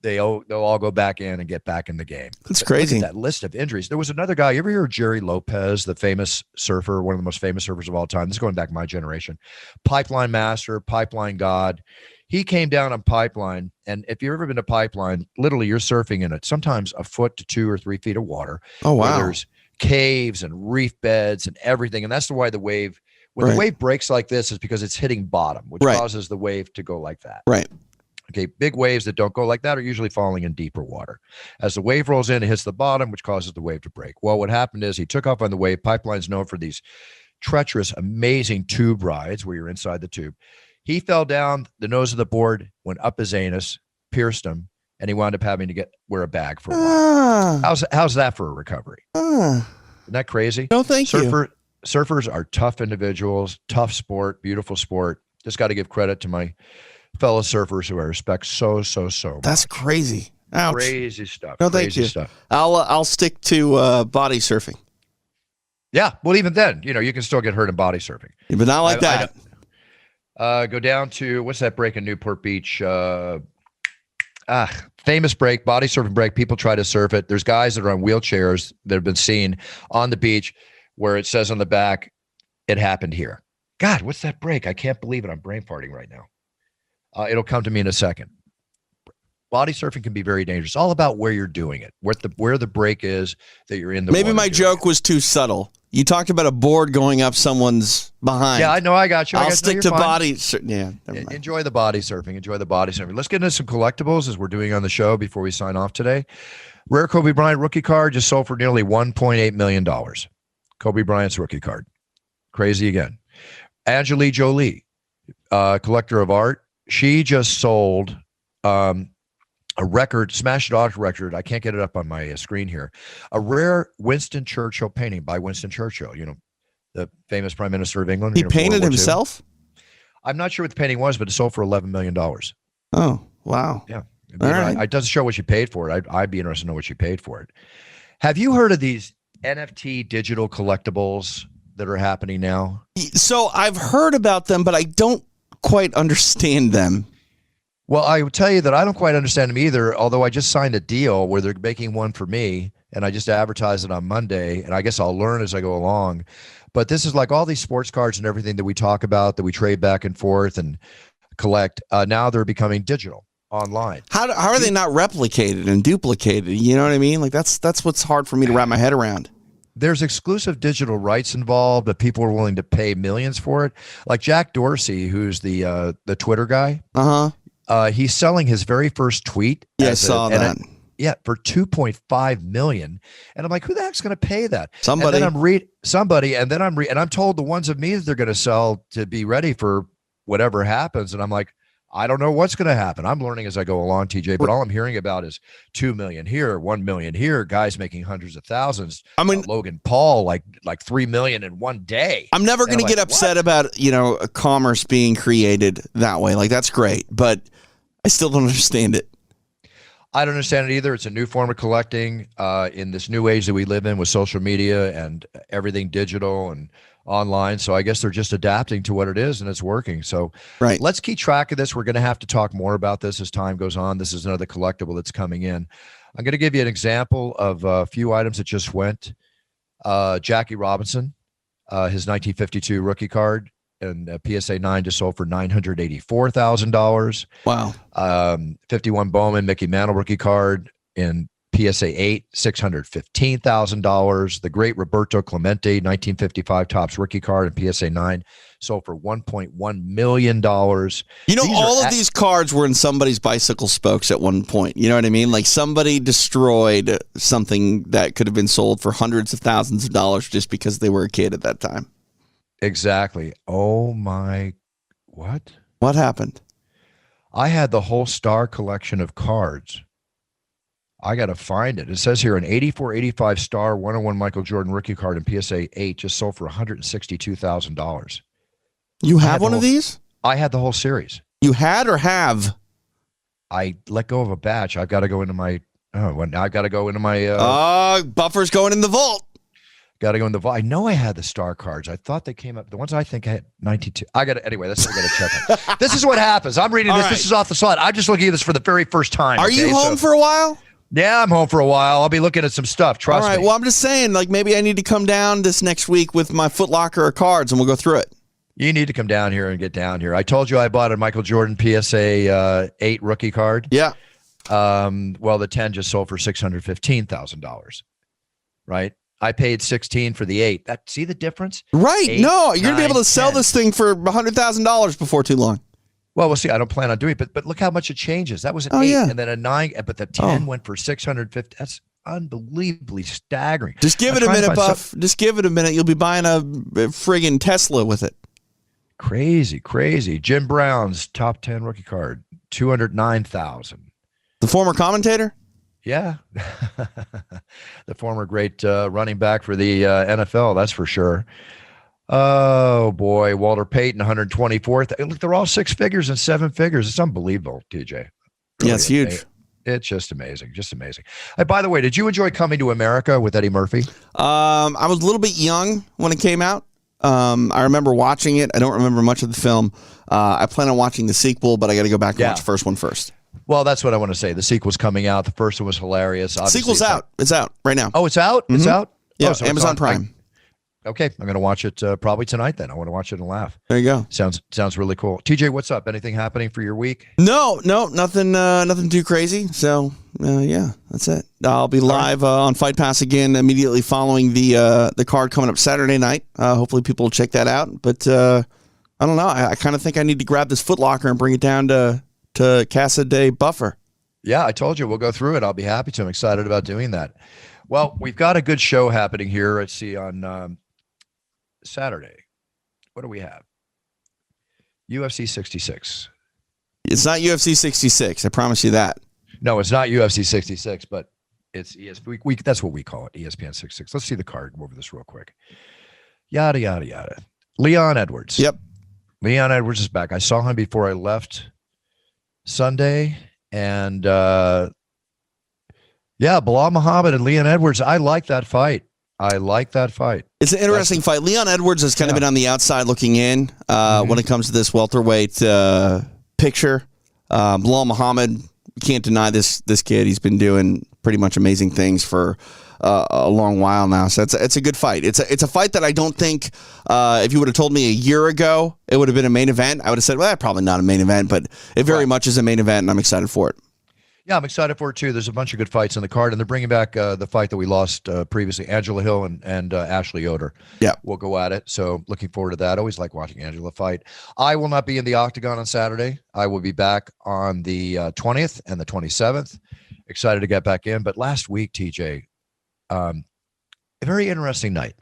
They'll all go back in and get back in the game. That's crazy. That list of injuries. There was another guy. You ever hear of Jerry Lopez, the famous surfer, one of the most famous surfers of all time? This is going back my generation. Pipeline master, pipeline god. He came down on pipeline, and if you've ever been to pipeline, literally you're surfing in it, sometimes a foot to 2 or 3 feet of water. Oh, wow. There's caves and reef beds and everything, and that's why the wave, when the wave breaks like this, is because it's hitting bottom, which causes the wave to go like that. Right. Okay, big waves that don't go like that are usually falling in deeper water. As the wave rolls in, it hits the bottom, which causes the wave to break. Well, what happened is he took off on the wave. Pipeline's known for these treacherous, amazing tube rides where you're inside the tube. He fell down, the nose of the board went up his anus, pierced him, and he wound up having to wear a bag for a while. How's that for a recovery? Isn't that crazy? No, thank you. Surfers are tough individuals, tough sport, beautiful sport. Just got to give credit to my fellow surfers who I respect so much. That's crazy. Ouch. Crazy stuff. No, thank you. I'll stick to body surfing. Yeah, well, even then, you know, you can still get hurt in body surfing. Yeah, but not like that. Go down to, what's that break in Newport Beach? Famous break, body surfing break. People try to surf it. There's guys that are on wheelchairs that have been seen on the beach where it says on the back, it happened here. God, what's that break? I can't believe it. I'm brain farting right now. It'll come to me in a second. Body surfing can be very dangerous. All about where you're doing it, where the break is that you're in the Maybe my joke was too subtle. You talked about a board going up someone's behind. Yeah, I know. I got you. I'll stick to body. Yeah, enjoy the body surfing. Enjoy the body surfing. Let's get into some collectibles as we're doing on the show before we sign off today. Rare Kobe Bryant rookie card just sold for nearly $1.8 million. Kobe Bryant's rookie card. Crazy again. Angelique Jolie, collector of art. She just sold a record, Smash It Auto record. I can't get it up on my screen here. A rare Winston Churchill painting by Winston Churchill, you know, the famous Prime Minister of England. He painted himself? I'm not sure what the painting was, but it sold for $11 million. Oh, wow. Yeah. All right. It doesn't show what she paid for it. I'd be interested to know what she paid for it. Have you heard of these NFT digital collectibles that are happening now? So I've heard about them, but I don't quite understand them. Well, I would tell you that I don't quite understand them either, although I just signed a deal where they're making one for me, and I just advertised it on Monday, and I guess I'll learn as I go along. But this is like all these sports cards and everything that we talk about, that we trade back and forth and collect. Now they're becoming digital online. How are they not replicated and duplicated? You know what I mean? Like that's what's hard for me to wrap my head around. there's exclusive digital rights involved, but people are willing to pay millions for it. Like Jack Dorsey, who's the Twitter guy. He's selling his very first tweet. Yeah, I saw that. For $2.5 million, and I'm like, who the heck's going to pay that? Somebody. And then I'm told the ones of me that they're going to sell to be ready for whatever happens, and I'm like, I don't know what's going to happen. I'm learning as I go along, TJ, but all I'm hearing about is 2 million here, 1 million here, guys making hundreds of thousands. I mean, Logan Paul, like 3 million in one day. I'm never going to get upset about, a commerce being created that way. Like, that's great, but I still don't understand it. I don't understand it either. It's a new form of collecting in this new age that we live in with social media and everything digital and online. So I guess they're just adapting to what it is, and it's working. So let's keep track of this. We're going to have to talk more about this as time goes on. This is another collectible that's coming in. I'm going to give you an example of a few items that just went. Jackie Robinson, his 1952 rookie card, and PSA 9 just sold for $984,000. Wow. 51 Bowman Mickey Mantle rookie card in PSA 8, $615,000. The great Roberto Clemente 1955 Topps rookie card in PSA 9 sold for $1.1 million. All of these cards were in somebody's bicycle spokes at one point. You know what I mean? Like somebody destroyed something that could have been sold for hundreds of thousands of dollars just because they were a kid at that time. Exactly. Oh my, what? What happened? I had the whole Star collection of cards. I got to find it. It says here an 84-85 Star 101 Michael Jordan rookie card in PSA 8 just sold for $162,000. You have one of these? I had the whole series. You had or have? I let go of a batch. I've got to go into my, I've got to go into my. Buffer's going in the vault. Got to go in the vault. I know I had the Star cards. I thought they came up. The ones I think I had 92. Anyway, that's what I got to check on. This is what happens. I'm reading this. Right. This is off the slide. I'm just looking at this for the very first time. Are you home for a while? Yeah, I'm home for a while. I'll be looking at some stuff. Trust me. All right. Well, I'm just saying, like, maybe I need to come down this next week with my Foot Locker of cards, and we'll go through it. You need to come down here and get down here. I told you I bought a Michael Jordan PSA 8 rookie card. Yeah. Well, the 10 just sold for $615,000. Right. I paid $16 for the 8. See the difference? Right. 8, no, you're going to be able to 10. sell this thing for $100,000 before too long. Well, we'll see. I don't plan on doing it, but look how much it changes. That was an 8 and then a 9, but the 10 went for $650. That's unbelievably staggering. Just give it a minute, Buff. Just give it a minute. You'll be buying a friggin' Tesla with it. Crazy. Jim Brown's top 10 rookie card, $209,000. The former commentator? Yeah. The former great running back for the NFL, that's for sure. Oh, boy. Walter Payton, 124th. Look, they're all 6 figures and 7 figures. It's unbelievable, TJ. Really, yeah, it's huge. It's just amazing. Just amazing. Hey, by the way, did you enjoy Coming to America with Eddie Murphy? I was a little bit young when it came out. I remember watching it. I don't remember much of the film. I plan on watching the sequel, but I got to go back and watch the first one first. Well, that's what I want to say. The sequel's coming out. The first one was hilarious. Obviously, sequel's out. It's out right now. Oh, it's out? Mm-hmm. It's out? Yeah, so Amazon Prime. Okay, I'm going to watch it probably tonight then. I want to watch it and laugh. There you go. Sounds really cool. TJ, what's up? Anything happening for your week? No, nothing too crazy. So, yeah, that's it. I'll be live on Fight Pass again immediately following the card coming up Saturday night. Hopefully people will check that out. But I don't know. I kind of think I need to grab this Foot Locker and bring it down to Casa de Buffer. Yeah, I told you we'll go through it. I'll be happy to. I'm excited about doing that. Well, we've got a good show happening here. Let's see on Saturday. What do we have? UFC 66. It's not UFC 66. I promise you that. No, it's not UFC 66, but it's ESPN. That's what we call it, ESPN 66. Let's see the card. Go over this real quick. Yada, yada, yada. Leon Edwards. Yep. Leon Edwards is back. I saw him before I left Sunday. And, Bilal Muhammad and Leon Edwards. I like that fight. It's an interesting fight. Leon Edwards has kind of been on the outside looking in when it comes to this welterweight picture. Bilal Muhammad, can't deny this kid. He's been doing pretty much amazing things for a long while now. So it's a good fight. It's a fight that I don't think if you would have told me a year ago it would have been a main event, I would have said, well, probably not a main event, but it very much is a main event, and I'm excited for it. Yeah, I'm excited for it too. There's a bunch of good fights in the card, and they're bringing back the fight that we lost previously, Angela Hill and Ashley Yoder. Yeah, we'll go at it. So looking forward to that. Always like watching Angela fight. I will not be in the octagon on Saturday. I will be back on the 20th and the 27th. Excited to get back in. But last week, TJ, a very interesting night,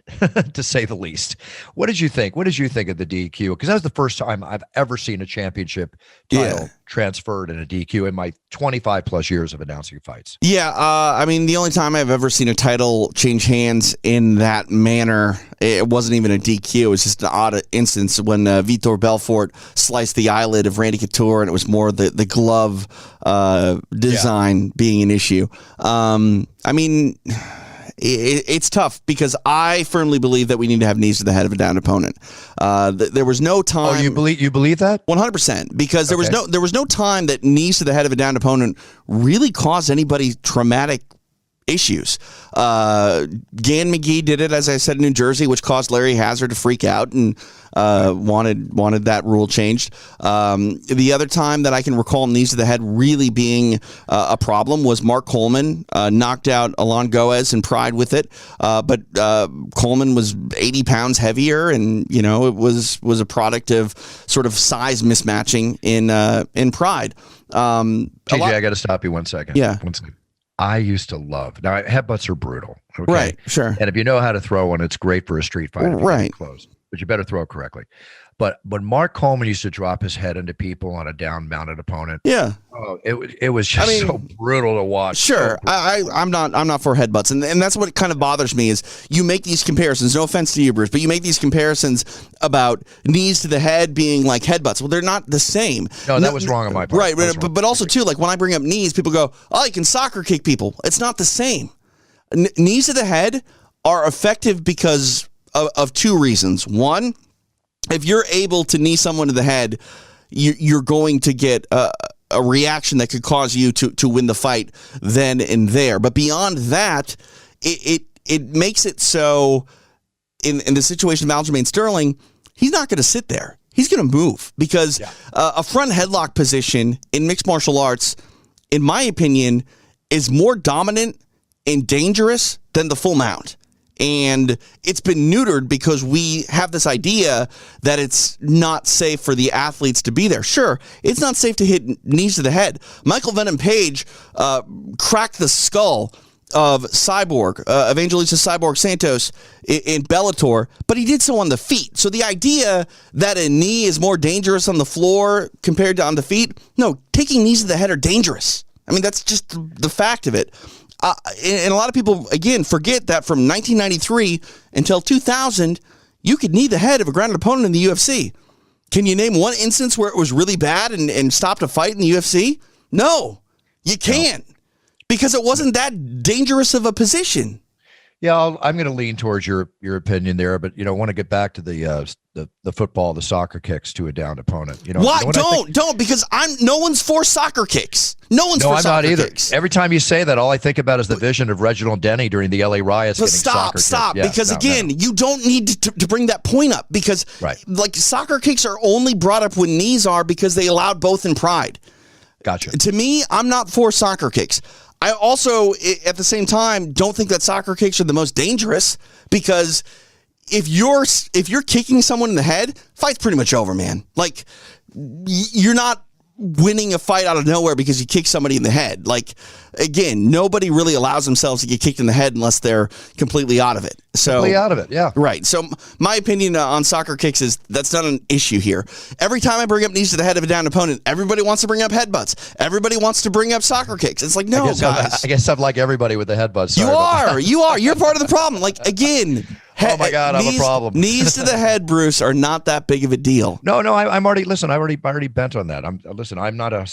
to say the least. What did you think? What did you think of the DQ? Because that was the first time I've ever seen a championship title transferred in a DQ in my 25 plus years of announcing fights. Yeah, I mean, the only time I've ever seen a title change hands in that manner, it wasn't even a DQ. It was just an odd instance when Vitor Belfort sliced the eyelid of Randy Couture, and it was more the glove design being an issue. I mean, it's tough because I firmly believe that we need to have knees to the head of a downed opponent. There was no time. Oh, you believe that? 100%, because there was no time that knees to the head of a downed opponent really caused anybody traumatic issues. Gan McGee did it, as I said, in New Jersey, which caused Larry Hazard to freak out and wanted that rule changed. The other time that I can recall knees to the head really being a problem was Mark Coleman knocked out Alon Goez in Pride with it, but Coleman was 80 pounds heavier, and it was a product of sort of size mismatching in Pride. TJ, I got to stop you 1 second. Yeah. 1 second. I used to love. Now, headbutts are brutal. Okay? Right, sure. And if you know how to throw one, it's great for a street fight. Right. Close. But you better throw it correctly. But when Mark Coleman used to drop his head into people on a down-mounted opponent, it was just so brutal to watch. Sure, so I'm not for headbutts, and that's what kind of bothers me is you make these comparisons. No offense to you, Bruce, but you make these comparisons about knees to the head being like headbutts. Well, they're not the same. No, that was wrong on my part. Right, but also too, like when I bring up knees, people go, "Oh, you can soccer kick people." It's not the same. Knees to the head are effective because of two reasons. One, if you're able to knee someone to the head, you're going to get a reaction that could cause you to win the fight then and there. But beyond that, it makes it so in the situation of Aljamain Sterling, he's not going to sit there. He's going to move because a front headlock position in mixed martial arts, in my opinion, is more dominant and dangerous than the full mount. And it's been neutered because we have this idea that it's not safe for the athletes to be there. Sure, it's not safe to hit knees to the head. Michael Venom Page cracked the skull of Cyborg, Evangelista Cyborg Santos in Bellator, but he did so on the feet. So the idea that a knee is more dangerous on the floor compared to on the feet, no, taking knees to the head are dangerous. I mean, that's just the fact of it. And a lot of people, again, forget that from 1993 until 2000, you could knee the head of a grounded opponent in the UFC. Can you name one instance where it was really bad and stopped a fight in the UFC? No, you can't, because it wasn't that dangerous of a position. Yeah, I'm going to lean towards your opinion there, but I want to get back to the football, the soccer kicks to a downed opponent. Why? Don't, because no one's for soccer kicks. No, I'm not either. Kicks. Every time you say that, all I think about is the vision of Reginald Denny during the LA riots. But stop, because you don't need to bring that point up, because like soccer kicks are only brought up when knees are because they allowed both in Pride. Gotcha. To me, I'm not for soccer kicks. I also, at the same time, don't think that soccer kicks are the most dangerous, because if you're kicking someone in the head, fight's pretty much over, man. Like, you're not winning a fight out of nowhere because you kick somebody in the head. Like, again, nobody really allows themselves to get kicked in the head unless they're completely out of it. Completely out of it, yeah. Right. So my opinion on soccer kicks is that's not an issue here. Every time I bring up knees to the head of a downed opponent, everybody wants to bring up headbutts. Everybody wants to bring up soccer kicks. It's like, no, guys. I guess I'm like everybody with the headbutts. You are. You're part of the problem. Like, again... Oh my God, I have a problem. Knees to the head, Bruce, are not that big of a deal. No, I'm already. Listen, I already bent on that. I'm not a.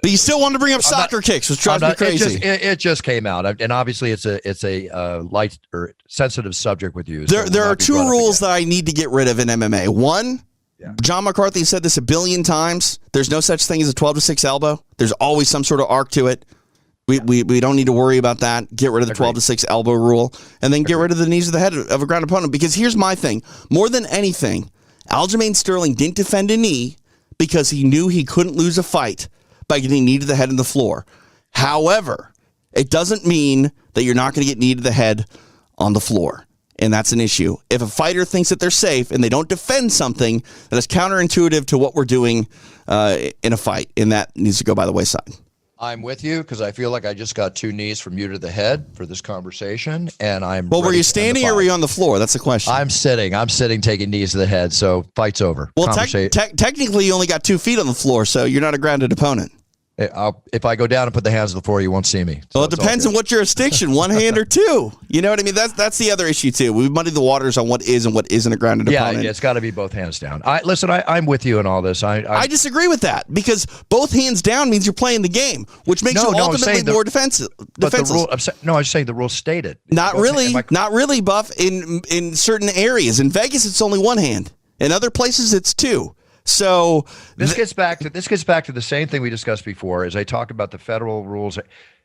But you still want to bring up soccer kicks, which drives me crazy. It just came out, and obviously it's a light or sensitive subject with you. There are two rules that I need to get rid of in MMA. One, John McCarthy said this a billion times. There's no such thing as a 12-6 elbow. There's always some sort of arc to it. We don't need to worry about that. Get rid of the 12-6 elbow rule, and then get rid of the knees of the head of a ground opponent. Because here's my thing. More than anything, Aljamain Sterling didn't defend a knee because he knew he couldn't lose a fight. by getting knee to the head and the floor. However, it doesn't mean that you're not going to get knee to the head on the floor. And that's an issue. If a fighter thinks that they're safe and they don't defend something that is counterintuitive to what we're doing in a fight, and that needs to go by the wayside. I'm with you because I feel like I just got 2 knees from you to the head for this conversation, and I'm. Well, were you standing or were you on the floor? That's the question. I'm sitting. I'm sitting, taking knees to the head. So fight's over. Well, technically, you only got 2 feet on the floor, so you're not a grounded opponent. If I go down and put the hands on the floor, you won't see me. So well, it depends on what jurisdiction, 1 hand or 2. You know what I mean? That's the other issue too. We muddy the waters on what is and what isn't a grounded opponent. Yeah, it's got to be both hands down. I'm with you in all this. I disagree with that because both hands down means you're playing the game, which makes you ultimately more defenseless. But the rule, I'm saying the rule stated. Not really, Buff. In certain areas, in Vegas, it's only 1 hand. In other places, it's 2. So this gets back to the same thing we discussed before. As I talk about the federal rules,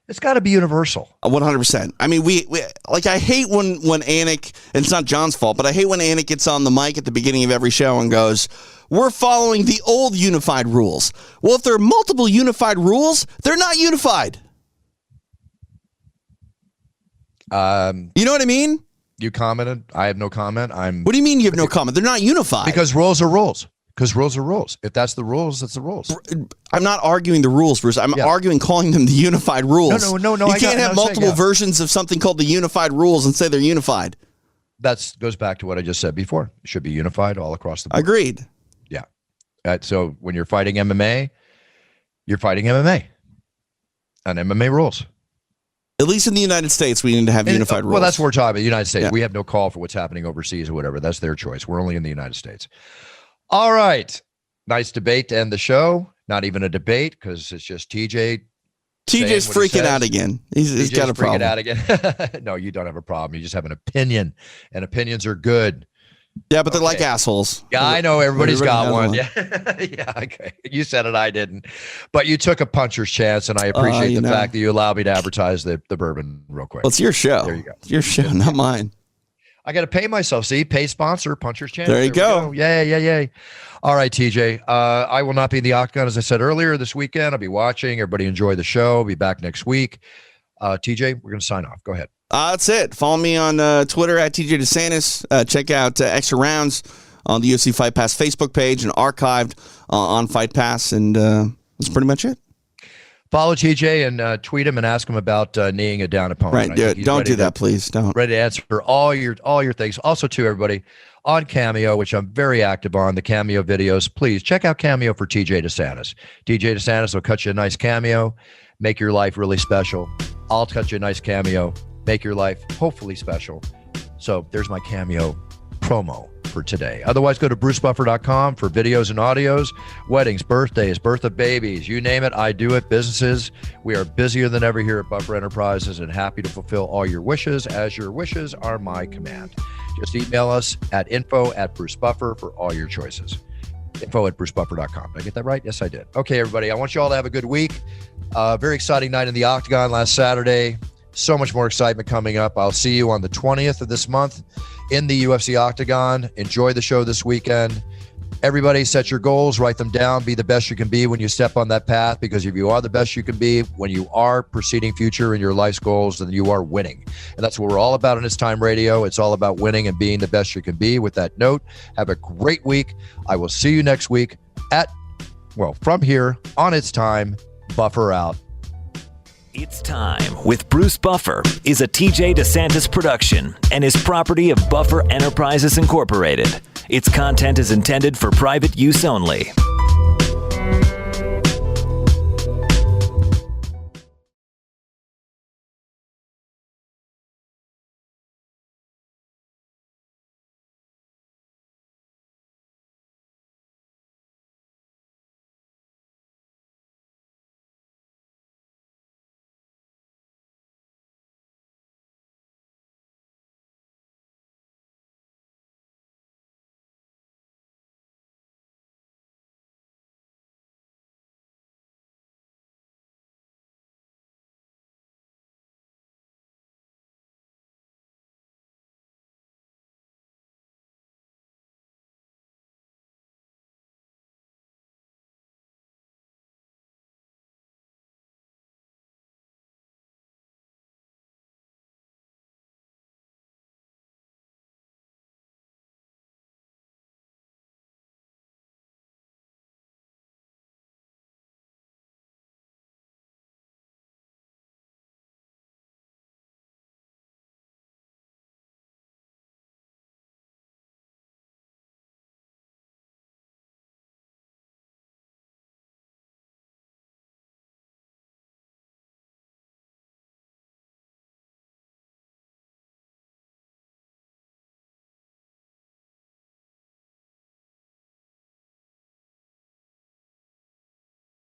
it's got to be universal. 100%. I mean, we like. I hate when Anik, and it's not John's fault, but I hate when Anik gets on the mic at the beginning of every show and goes, "We're following the old unified rules." Well, if there are multiple unified rules, they're not unified. You know what I mean? You commented. I have no comment. What do you mean you have no comment? They're not unified because rules are rules. Because rules are rules. If that's the rules, that's the rules. I'm not arguing the rules, Bruce. I'm arguing calling them the unified rules. No. You can't have multiple versions of something called the unified rules and say they're unified. That goes back to what I just said before. It should be unified all across the board. Agreed. Yeah. So when you're fighting MMA, you're fighting MMA. And MMA rules. At least in the United States, we need to have unified rules. Well, that's what we're talking about. The United States. Yeah. We have no call for what's happening overseas or whatever. That's their choice. We're only in the United States. All right. Nice debate to end the show. Not even a debate because it's just TJ. TJ's freaking out again. He's got a problem. Out again. No, you don't have a problem. You just have an opinion, and opinions are good. Yeah, but they're like assholes. Yeah, I know. Everybody's got one. Yeah, yeah. Okay, you said it. I didn't. But you took a puncher's chance, and I appreciate the fact that you allowed me to advertise the bourbon real quick. Well, it's your show. There you go. It's your show, not mine. I got to pay myself. See, pay sponsor, puncher's chance. There you go. Yay. All right, TJ. I will not be in the Octagon, as I said earlier, this weekend. I'll be watching. Everybody enjoy the show. I'll be back next week. TJ, we're going to sign off. Go ahead. That's it. Follow me on Twitter at TJ Desantis. Check out Extra Rounds on the UFC Fight Pass Facebook page and archived on Fight Pass. And that's pretty much it. Follow TJ and tweet him and ask him about kneeing a down opponent. Right. Don't do that, please. Don't. Ready to answer all your things. Also, to everybody on Cameo, which I'm very active on, the Cameo videos. Please check out Cameo for TJ Desantis. TJ Desantis will cut you a nice cameo, make your life really special. I'll cut you a nice cameo, make your life hopefully special. So there's my Cameo promo for today. Otherwise, go to brucebuffer.com for videos and audios, weddings, birthdays, birth of babies, you name it, I do it. Businesses, we are busier than ever here at Buffer Enterprises and happy to fulfill all your wishes as your wishes are my command. Just email us at info@brucebuffer for all your choices. info@brucebuffer.com. Did I get that right? Yes, I did. Okay, everybody, I want you all to have a good week. Very exciting night in the Octagon last Saturday. So much more excitement coming up. I'll see you on the 20th of this month in the UFC Octagon. Enjoy the show this weekend. Everybody set your goals, write them down, be the best you can be when you step on that path, because if you are the best you can be, when you are proceeding future in your life's goals, then you are winning. And that's what we're all about in It's Time Radio. It's all about winning and being the best you can be. With that note, have a great week. I will see you next week from here on It's Time. Buffer out. It's Time with Bruce Buffer is a TJ Desantis production and is property of Buffer Enterprises Incorporated. Its content is intended for private use only.